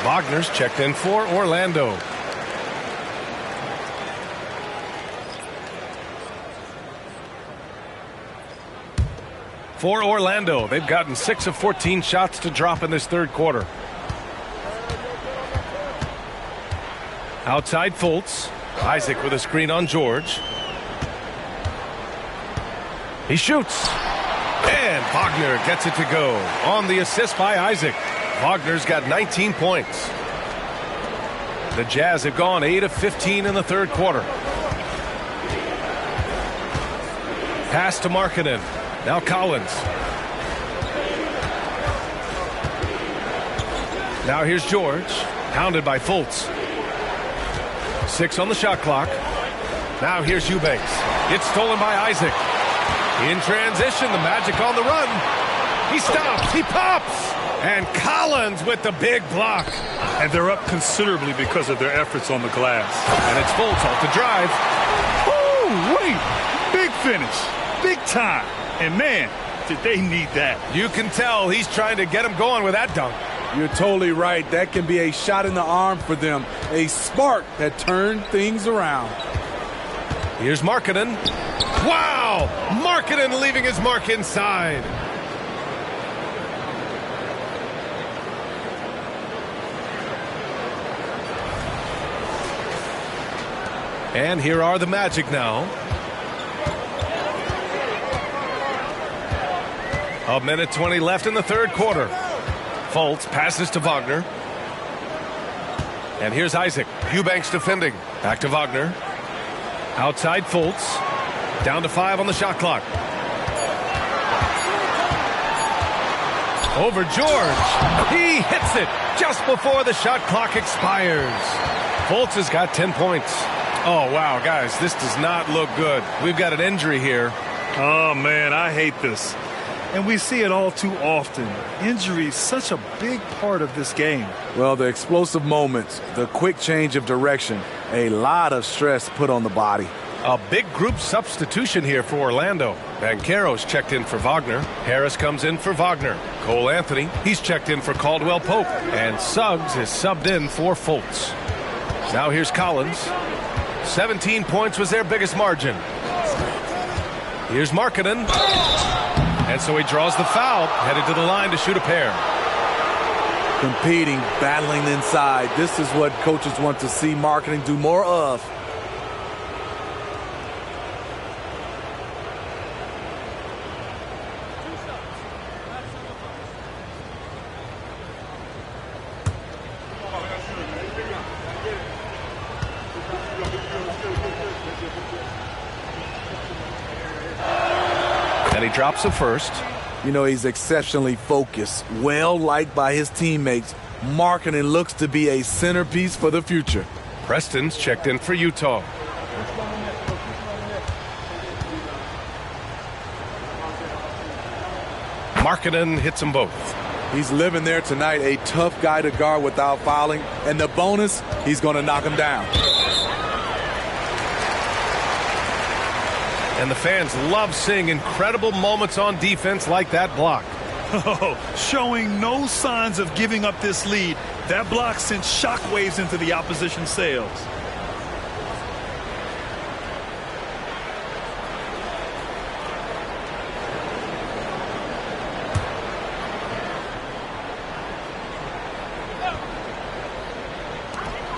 S1: Wagner's checked in for Orlando. For Orlando, they've gotten 6 of 14 shots to drop in this third quarter. Outside Fultz. Isaac with a screen on George. He shoots. And Wagner gets it to go. On the assist by Isaac. Wagner's got 19 points. The Jazz have gone 8 of 15 in the third quarter. Pass to Markkanen. Now Collins. Now here's George. Pounded by Fultz. 6 on the shot clock. Now here's Eubanks. It's stolen by Isaac. In transition, the Magic on the run. He stops. He pops. And Collins with the big block.
S2: And they're up considerably because of their efforts on the glass.
S1: And it's Fultz off the drive.
S2: Woo! Wait! Big finish. Big time. And man, did they need that.
S1: You can tell he's trying to get him going with that dunk.
S3: You're totally right. That can be a shot in the arm for them. A spark that turned things around.
S1: Here's Markkanen. Wow! Markkanen leaving his mark inside. And here are the Magic now. A minute 20 left in the third quarter. Fultz passes to Wagner. And here's Isaac. Eubanks defending. Back to Wagner. Outside Fultz. Down to 5 on the shot clock. Over George. He hits it just before the shot clock expires. Fultz has got 10 points. Oh, wow, guys, this does not look good. We've got an injury here.
S2: Oh, man, I hate this. And we see it all too often. Injury is such a big part of this game.
S3: Well, the explosive moments, the quick change of direction, a lot of stress put on the body.
S1: A big group substitution here for Orlando. Banchero's checked in for Wagner. Harris comes in for Wagner. Cole Anthony, he's checked in for Caldwell Pope. And Suggs is subbed in for Fultz. Now here's Collins. 17 points was their biggest margin. Here's Markkanen. And so he draws the foul, headed to the line to shoot a pair.
S3: competing, battling inside. This is what coaches want to see marketing do more of.
S1: And he drops a first.
S3: You know, he's exceptionally focused, well-liked by his teammates. Marketing looks to be a centerpiece for the future.
S1: Preston's checked in for Utah. Markkanen hits them both.
S3: He's living there tonight, a tough guy to guard without fouling. And the bonus, he's going to knock him down.
S1: And the fans love seeing incredible moments on defense like that block.
S2: Showing no signs of giving up this lead. That block sent shockwaves into the opposition sails.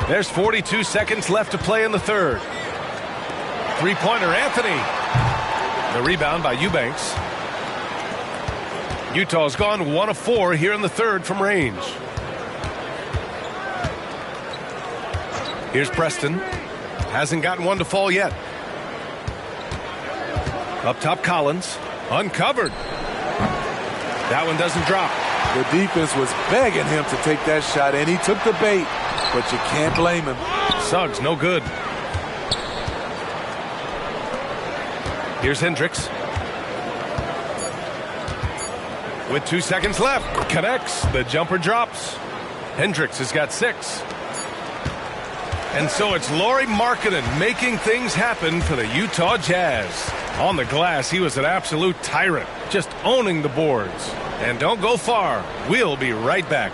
S1: There's 42 seconds left to play in the third. Three-pointer, Anthony. The rebound by Eubanks. Utah's gone 1 of 4 here in the third from range. Here's Preston. Hasn't gotten one to fall yet. Up top, Collins. Uncovered. That one doesn't drop.
S3: The defense was begging him to take that shot, and he took the bait, but you can't blame him.
S1: Suggs, no good. Here's Hendricks. With 2 seconds left, connects. The jumper drops. Hendricks has got 6. And so it's Lauri Markkanen making things happen for the Utah Jazz. On the glass, he was an absolute tyrant, just owning the boards. And don't go far. We'll be right back.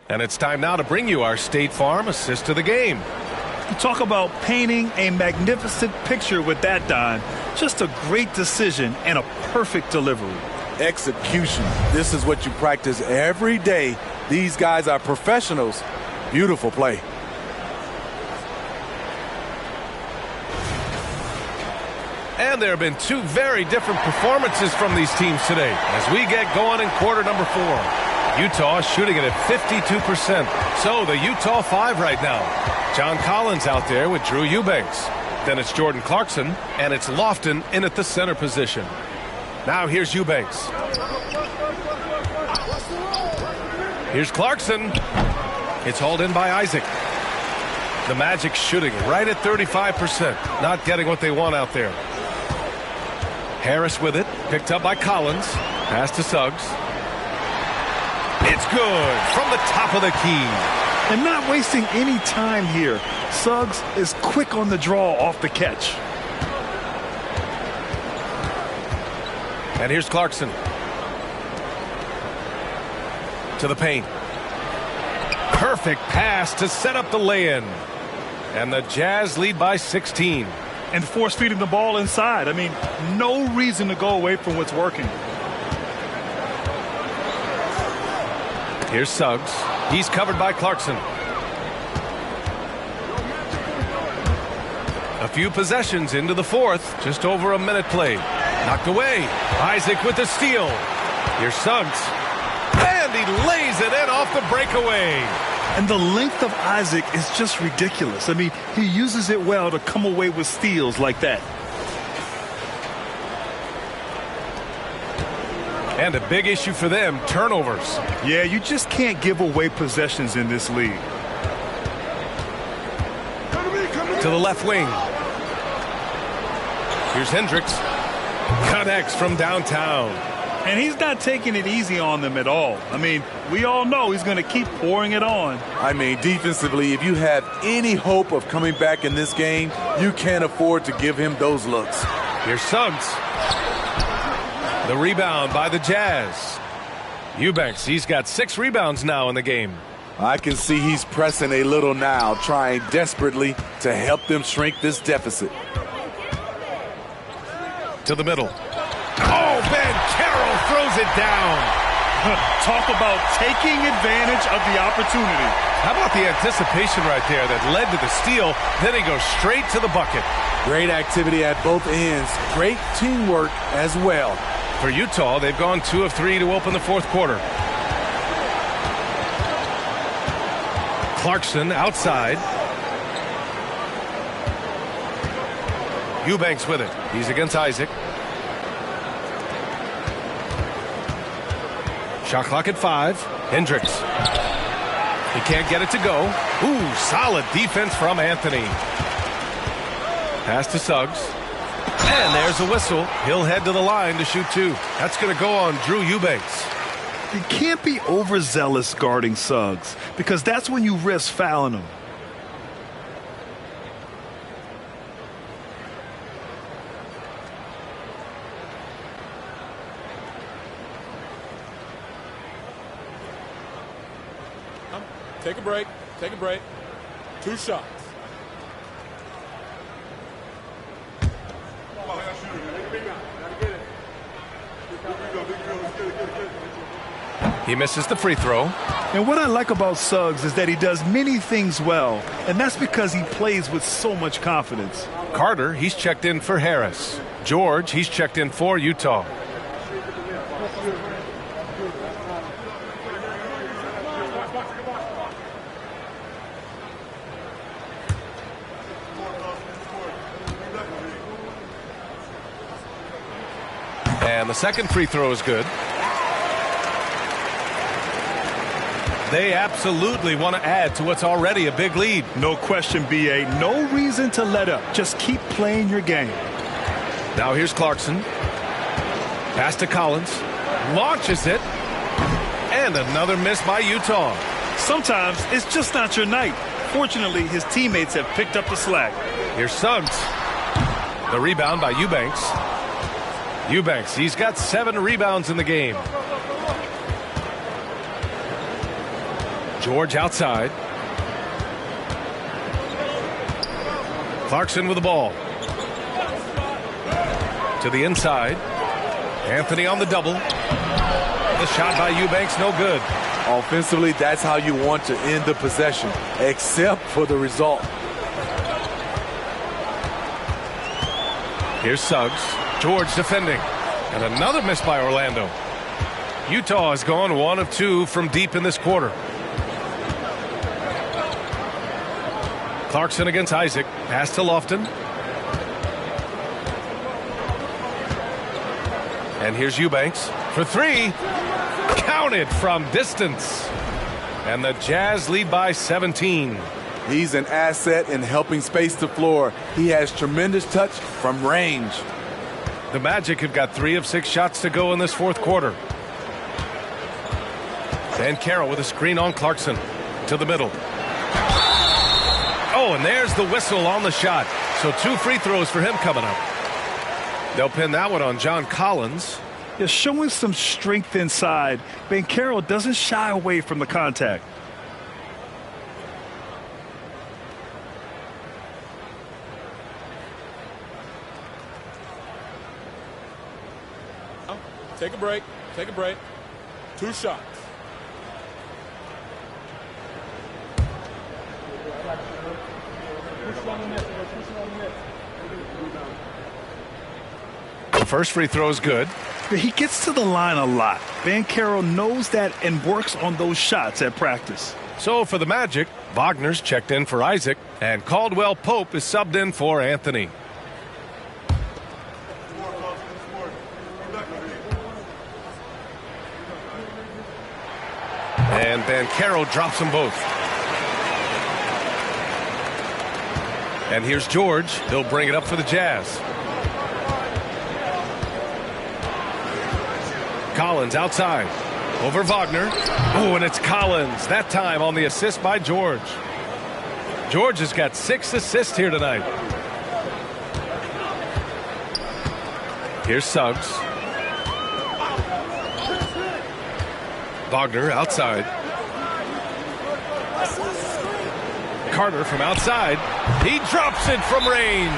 S1: And it's time now to bring you our State Farm assist of the game.
S2: You talk about painting a magnificent picture with that, Don. Just a great decision and a perfect delivery.
S3: Execution. This is what you practice every day. These guys are professionals. Beautiful play.
S1: And there have been 2 very different performances from these teams today as we get going in quarter number 4. Utah shooting it at 52%. So the Utah 5 right now. John Collins out there with Drew Eubanks. Then it's Jordan Clarkson, and it's Lofton in at the center position. Now here's Eubanks. Here's Clarkson. It's hauled in by Isaac. The Magic shooting right at 35%. Not getting what they want out there. Harris with it. Picked up by Collins. Pass to Suggs. It's good from the top of the key.
S2: And not wasting any time here. Suggs is quick on the draw off the catch.
S1: And here's Clarkson. To the paint. Perfect pass to set up the lay-in. And the Jazz lead by 16.
S2: And force feeding the ball inside. I mean, no reason to go away from what's working.
S1: Here's Suggs. He's covered by Clarkson. A few possessions into the fourth. Just over a minute played. Knocked away. Isaac with the steal. Here's Suggs. And he lays it in off the breakaway.
S2: And the length of Isaac is just ridiculous. I mean, he uses it well to come away with steals like that.
S1: And a big issue for them, turnovers.
S2: Yeah, you just can't give away possessions in this league.
S1: To the left wing. Here's Hendricks. Connects from downtown.
S2: And he's not taking it easy on them at all. I mean, we all know he's going to keep pouring it on.
S3: I mean, defensively, if you have any hope of coming back in this game, you can't afford to give him those looks.
S1: Here's Suggs. The rebound by the Jazz. Eubanks, he's got 6 rebounds now in the game.
S3: I can see he's pressing a little now, trying desperately to help them shrink this deficit.
S1: To the middle. Oh, Ben Carroll throws it down.
S2: Talk about taking advantage of the opportunity.
S1: How about the anticipation right there that led to the steal? Then he goes straight to the bucket.
S3: Great activity at both ends. Great teamwork as well.
S1: For Utah, they've gone 2 of 3 to open the fourth quarter. Clarkson outside. Eubanks with it. He's against Isaac. Shot clock at 5. Hendricks. He can't get it to go. Ooh, solid defense from Anthony. Pass to Suggs. And there's a whistle. He'll head to the line to shoot 2. That's going to go on Drew Eubanks.
S2: You can't be overzealous guarding Suggs, because that's when you risk fouling him.
S4: Take a break. Take a break. 2 shots.
S1: He misses the free throw.
S2: And what I like about Suggs is that he does many things well, and that's because he plays with so much confidence.
S1: Carter, he's checked in for Harris. George, he's checked in for Utah. And the second free throw is good. They absolutely want to add to what's already a big lead.
S2: No question, B.A. No reason to let up. Just keep playing your game.
S1: Now here's Clarkson. Pass to Collins. Launches it. And another miss by Utah.
S2: Sometimes it's just not your night. Fortunately, his teammates have picked up the slack.
S1: Here's Suggs. The rebound by Eubanks. Eubanks, he's got 7 rebounds in the game. George outside. Clarkson with the ball. To the inside. Anthony on the double. The shot by Eubanks, no good.
S3: Offensively, that's how you want to end the possession, except for the result.
S1: Here's Suggs. George defending. And another miss by Orlando. Utah has gone 1 of 2 from deep in this quarter. Clarkson against Isaac. Pass to Lofton. And here's Eubanks for 3. Counted from distance. And the Jazz lead by 17.
S3: He's an asset in helping space the floor. He has tremendous touch from range.
S1: The Magic have got 3 of 6 shots to go in this fourth quarter. Ben Carroll with a screen on Clarkson. To the middle. Oh, and there's the whistle on the shot. So 2 free throws for him coming up. They'll pin that one on John Collins.
S2: They're showing some strength inside. Ben Carroll doesn't shy away from the contact.
S4: Take a break. Take a break. 2 shots.
S1: The first free throw is good.
S2: He gets to the line a lot. Ben Carroll knows that and works on those shots at practice.
S1: So for the Magic, Wagner's checked in for Isaac, and Caldwell Pope is subbed in for Anthony. And Ben Carroll drops them both. And here's George. He'll bring it up for the Jazz. Collins outside. Over Wagner. Oh, and it's Collins. That time on the assist by George. George has got 6 assists here tonight. Here's Suggs. Wagner outside. Carter from outside. He drops it from range.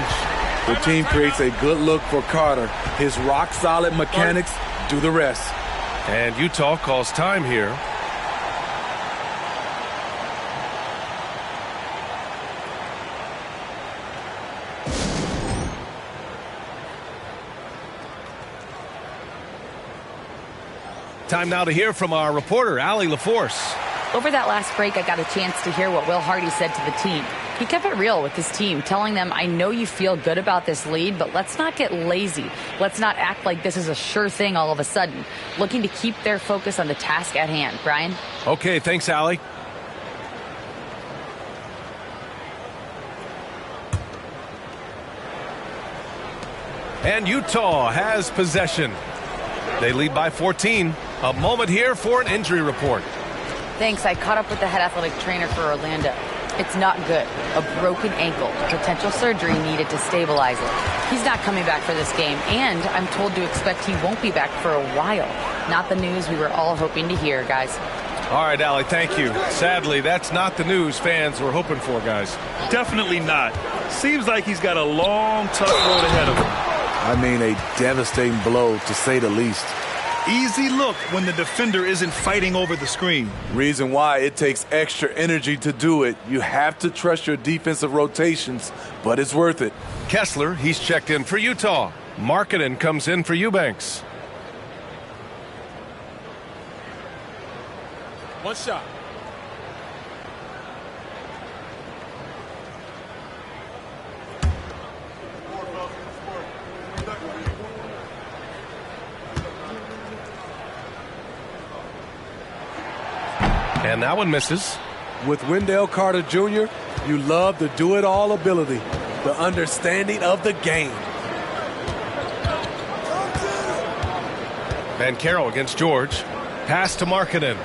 S3: The team creates a good look for Carter. His rock-solid mechanics do the rest.
S1: And Utah calls time here. Time now to hear from our reporter, Allie LaForce.
S5: Over that last break, I got a chance to hear what Will Hardy said to the team. He kept it real with his team, telling them, I know you feel good about this lead, but let's not get lazy. Let's not act like this is a sure thing all of a sudden. Looking to keep their focus on the task at hand. Brian?
S1: Okay, thanks, Allie. And Utah has possession. They lead by 14. A moment here for an injury report.
S5: Thanks. I caught up with the head athletic trainer for Orlando. It's not good. A broken ankle. Potential surgery needed to stabilize it. He's not coming back for this game, and I'm told to expect he won't be back for a while. Not the news we were all hoping to hear, guys.
S1: All right, Allie, thank you. Sadly, that's not the news fans were hoping for, guys.
S2: Definitely not. Seems like he's got a long, tough road ahead of him.
S3: I mean, a devastating blow, to say the least.
S2: Easy look when the defender isn't fighting over the screen.
S3: Reason why it takes extra energy to do it. You have to trust your defensive rotations, but it's worth it.
S1: Kessler, he's checked in for Utah. Markkanen comes in for Eubanks.
S4: One shot.
S1: And that one misses.
S3: With Wendell Carter Jr., you love the do-it-all ability, the understanding of the game.
S1: Banchero against George. Pass to Markkanen.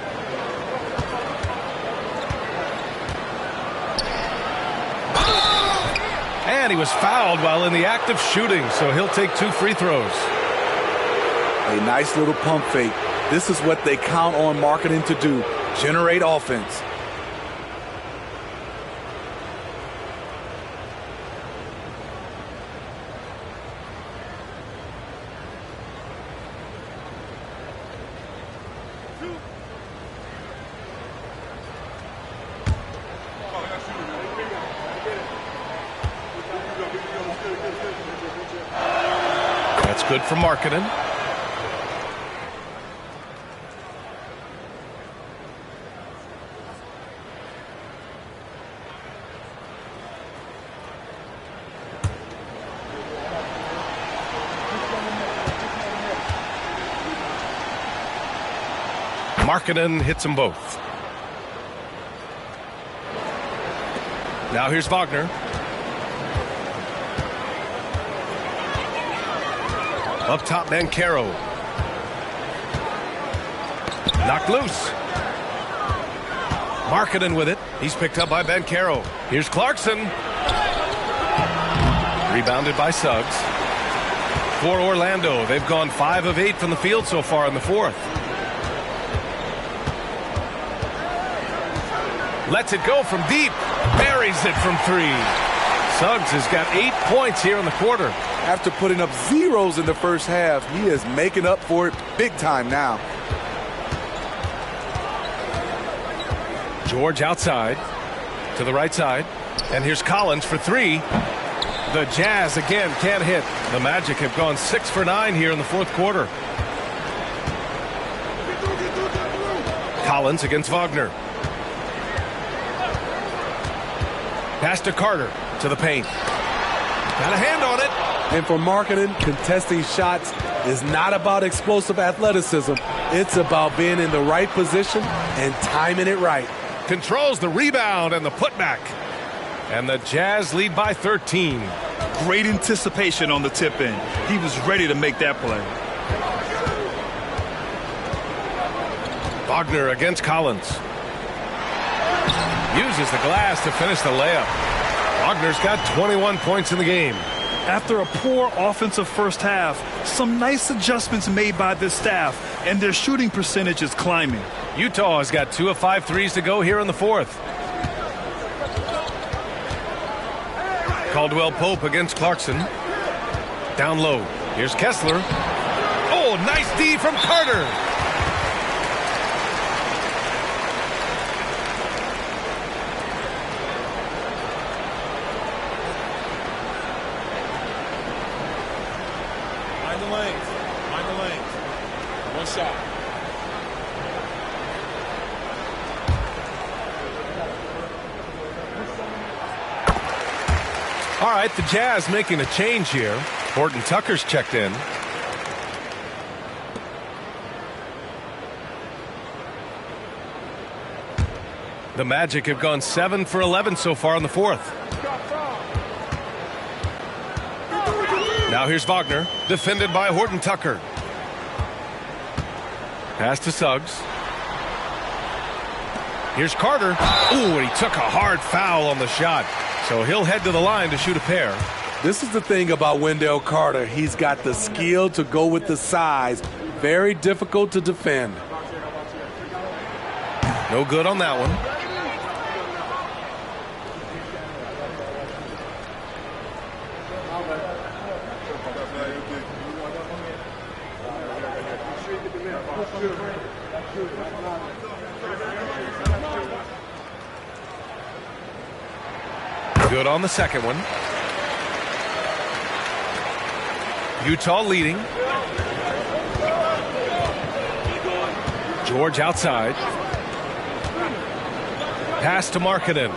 S1: And he was fouled while in the act of shooting, so he'll take 2 free throws.
S3: A nice little pump fake. This is what they count on Markkanen to do. Generate offense.
S1: That's good for Markkanen. Markkanen hits them both. Now here's Wagner. Up top, Banchero. Knocked loose. Markkanen with it. He's picked up by Banchero. Here's Clarkson. Rebounded by Suggs. For Orlando, they've gone 5 of 8 from the field so far in the fourth. Lets it go from deep. Buries it from 3. Suggs has got 8 points here in the quarter.
S3: After putting up zeros in the first half, he is making up for it big time now.
S1: George outside to the right side. And here's Collins for 3. The Jazz again can't hit. The Magic have gone 6 for 9 here in the fourth quarter. Collins against Wagner. Pass to Carter to the paint. Got a hand on it.
S3: And for Markkanen, contesting shots is not about explosive athleticism. It's about being in the right position and timing it right.
S1: Controls the rebound and the putback. And the Jazz lead by 13.
S2: Great anticipation on the tip in. He was ready to make that play.
S1: Wagner against Collins. Uses the glass to finish the layup. Wagner's got 21 points in the game.
S2: After a poor offensive first half, some nice adjustments made by this staff, and their shooting percentage is climbing.
S1: Utah has got 2 of 5 threes to go here in the fourth. Caldwell Pope against Clarkson. Down low. Here's Kessler. Oh, nice D from Carter.
S4: Mind the lanes. Mind the lanes. One shot.
S1: All right, the Jazz making a change here. Horton Tucker's checked in. The Magic have gone 7 for 11 so far in the fourth. Now here's Wagner, defended by Horton Tucker. Pass to Suggs. Here's Carter. Ooh, and he took a hard foul on the shot. So he'll head to the line to shoot a pair.
S3: This is the thing about Wendell Carter. He's got the skill to go with the size. Very difficult to defend.
S1: No good on that one. Good on the second one. Utah leading. George outside. Pass to Markkanen.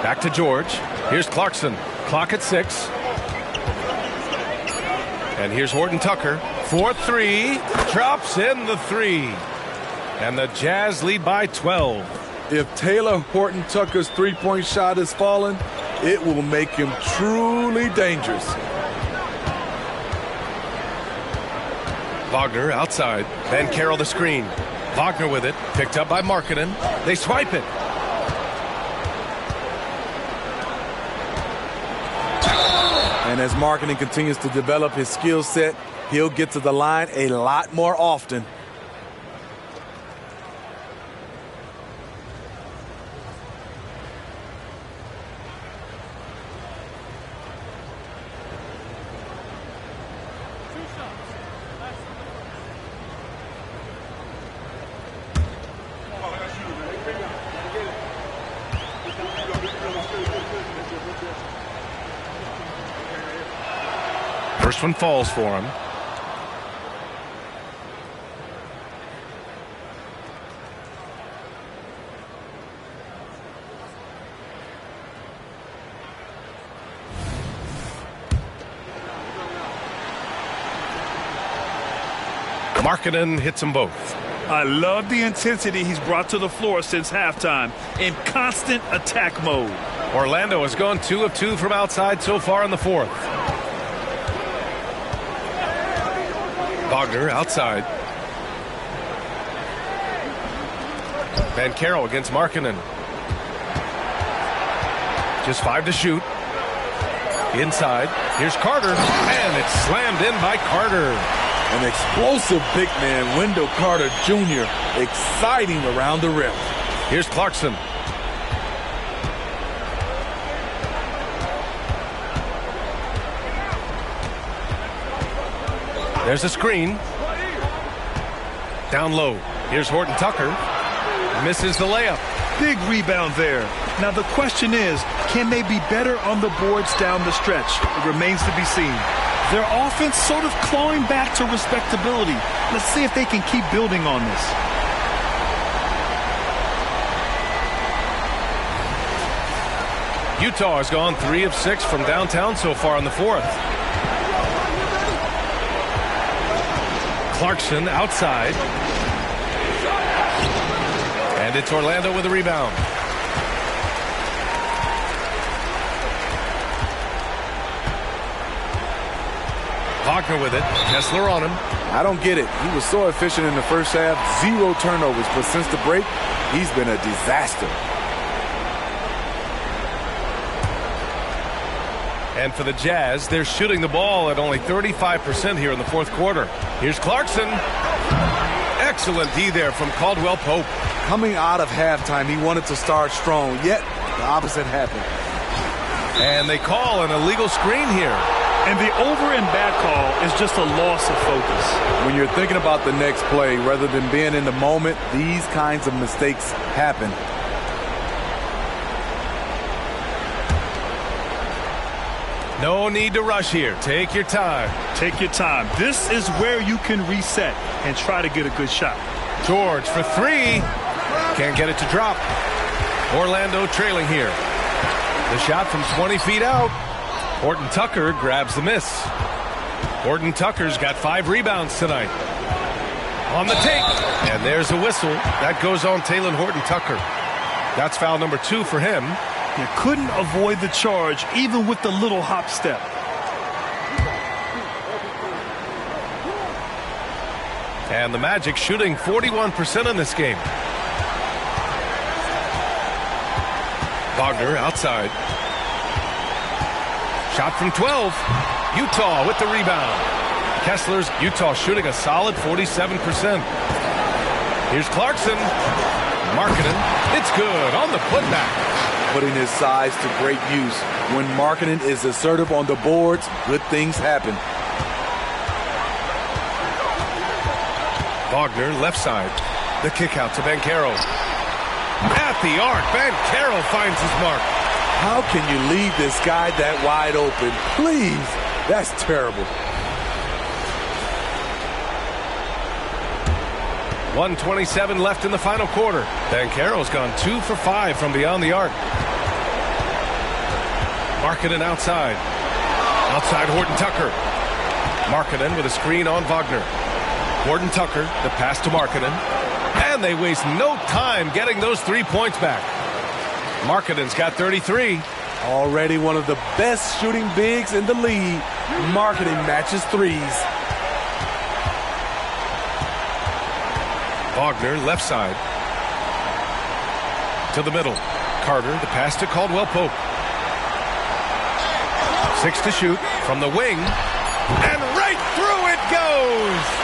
S1: Back to George. Here's Clarkson. Clock at 6. And here's Horton Tucker. 4-3. Drops in the 3. And the Jazz lead by 12.
S3: If Taylor Horton Tucker's three-point shot is falling, it will make him truly dangerous.
S1: Wagner outside. Banchero the screen. Wagner with it. Picked up by Markkanen. They swipe it.
S3: And as Markkanen continues to develop his skill set, he'll get to the line a lot more often.
S1: First one falls for him. Markkanen hits them both.
S2: I love the intensity he's brought to the floor since halftime, in constant attack mode.
S1: Orlando has gone 2 of 2 from outside so far in the fourth. Wagner outside. Banchero against Markkanen. Just 5 to shoot. Inside. Here's Carter. And it's slammed in by Carter.
S3: An explosive big man, Wendell Carter Jr., exciting around the rim.
S1: Here's Clarkson. There's a screen. Down low. Here's Horton Tucker. Misses the layup.
S2: Big rebound there. Now the question is, can they be better on the boards down the stretch? It remains to be seen. Their offense sort of clawing back to respectability. Let's see if they can keep building on this.
S1: Utah has gone 3 of 6 from downtown so far in the fourth. Clarkson outside. And it's Orlando with a rebound. Wagner with it. Kessler on him.
S3: I don't get it. He was so efficient in the first half, 0 turnovers, but since the break, he's been a disaster.
S1: And for the Jazz, they're shooting the ball at only 35% here in the fourth quarter. Here's Clarkson. Excellent D there from Caldwell Pope.
S3: Coming out of halftime, he wanted to start strong, yet the opposite happened.
S1: And they call an illegal screen here.
S2: And the over and back call is just a loss of focus.
S3: When you're thinking about the next play, rather than being in the moment, these kinds of mistakes happen.
S1: No need to rush here. Take your time.
S2: Take your time. This is where you can reset and try to get a good shot.
S1: George for 3. Can't get it to drop. Orlando trailing here. The shot from 20 feet out. Horton Tucker grabs the miss. Horton Tucker's got 5 rebounds tonight. On the take. And there's a whistle. That goes on Talen Horton Tucker. That's foul number 2 for him.
S2: You couldn't avoid the charge even with the little hop step.
S1: And the Magic shooting 41% in this game. Wagner outside. Shot from 12. Utah with the rebound. Kessler's Utah shooting a solid 47%. Here's Clarkson. Markkanen. It's good on the putback.
S3: Putting his size to great use. When Markkanen is assertive on the boards, good things happen.
S1: Wagner left side. The kick out to Banchero. At the arc, Banchero finds his mark.
S3: How can you leave this guy that wide open? Please, that's terrible.
S1: 1:27 left in the final quarter. Banchero's gone 2 for 5 from beyond the arc. Markkanen outside. Outside Horton Tucker. Markkanen with a screen on Wagner. Horton Tucker, the pass to Markkanen. And they waste no time getting those 3 points back. Markkanen's got 33.
S3: Already one of the best shooting bigs in the league. Markkanen matches threes.
S1: Wagner left side. To the middle. Carter, the pass to Caldwell Pope. 6 to shoot from the wing. And right through it goes!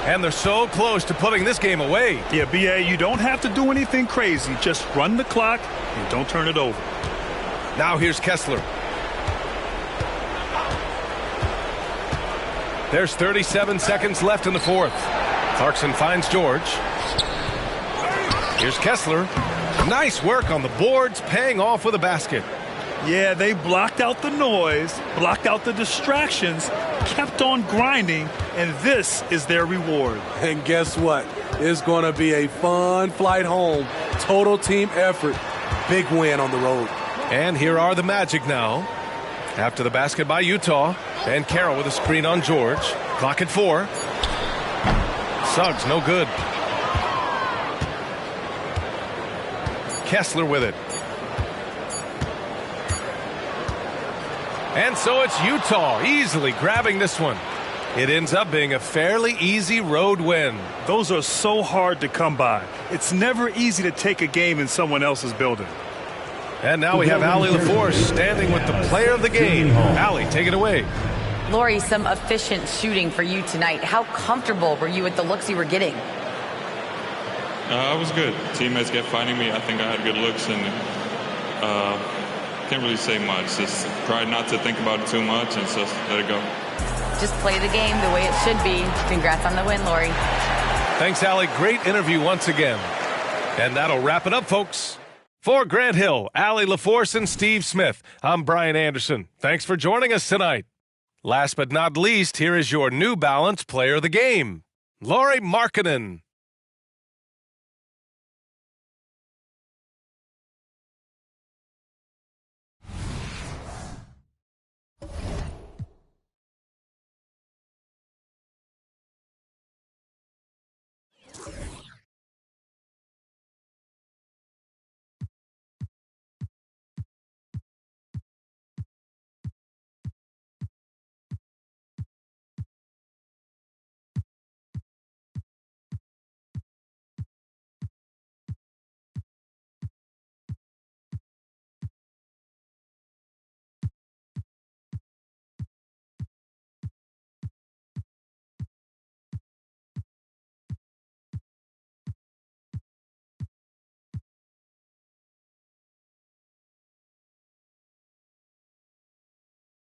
S1: And they're so close to putting this game away.
S2: Yeah, B.A., you don't have to do anything crazy. Just run the clock and don't turn it over.
S1: Now here's Kessler. There's 37 seconds left in the fourth. Clarkson finds George. Here's Kessler. Nice work on the boards, paying off with a basket.
S2: Yeah, they blocked out the noise, blocked out the distractions, kept on grinding, and this is their reward.
S3: And guess what? It's going to be a fun flight home. Total team effort. Big win on the road.
S1: And here are the Magic now. After the basket by Utah. And Carroll with a screen on George. Clock at 4. Suggs, no good. Kessler with it. And so it's Utah easily grabbing this one. It ends up being a fairly easy road win.
S2: Those are so hard to come by. It's never easy to take a game in someone else's building.
S1: And now we have Allie LaForce standing with the player of the game. Allie, take it away.
S5: Lori, some efficient shooting for you tonight. How comfortable were you with the looks you were getting?
S9: I was good. Teammates kept finding me. I think I had good looks, and can't really say much. Just try not to think about it too much and just let it go.
S5: Just play the game the way it should be. Congrats on the win, Lori.
S1: Thanks, Allie. Great interview once again. And that'll wrap it up, folks. For Grant Hill, Allie LaForce, and Steve Smith, I'm Brian Anderson. Thanks for joining us tonight. Last but not least, here is your New Balance player of the game, Lauri Markkanen.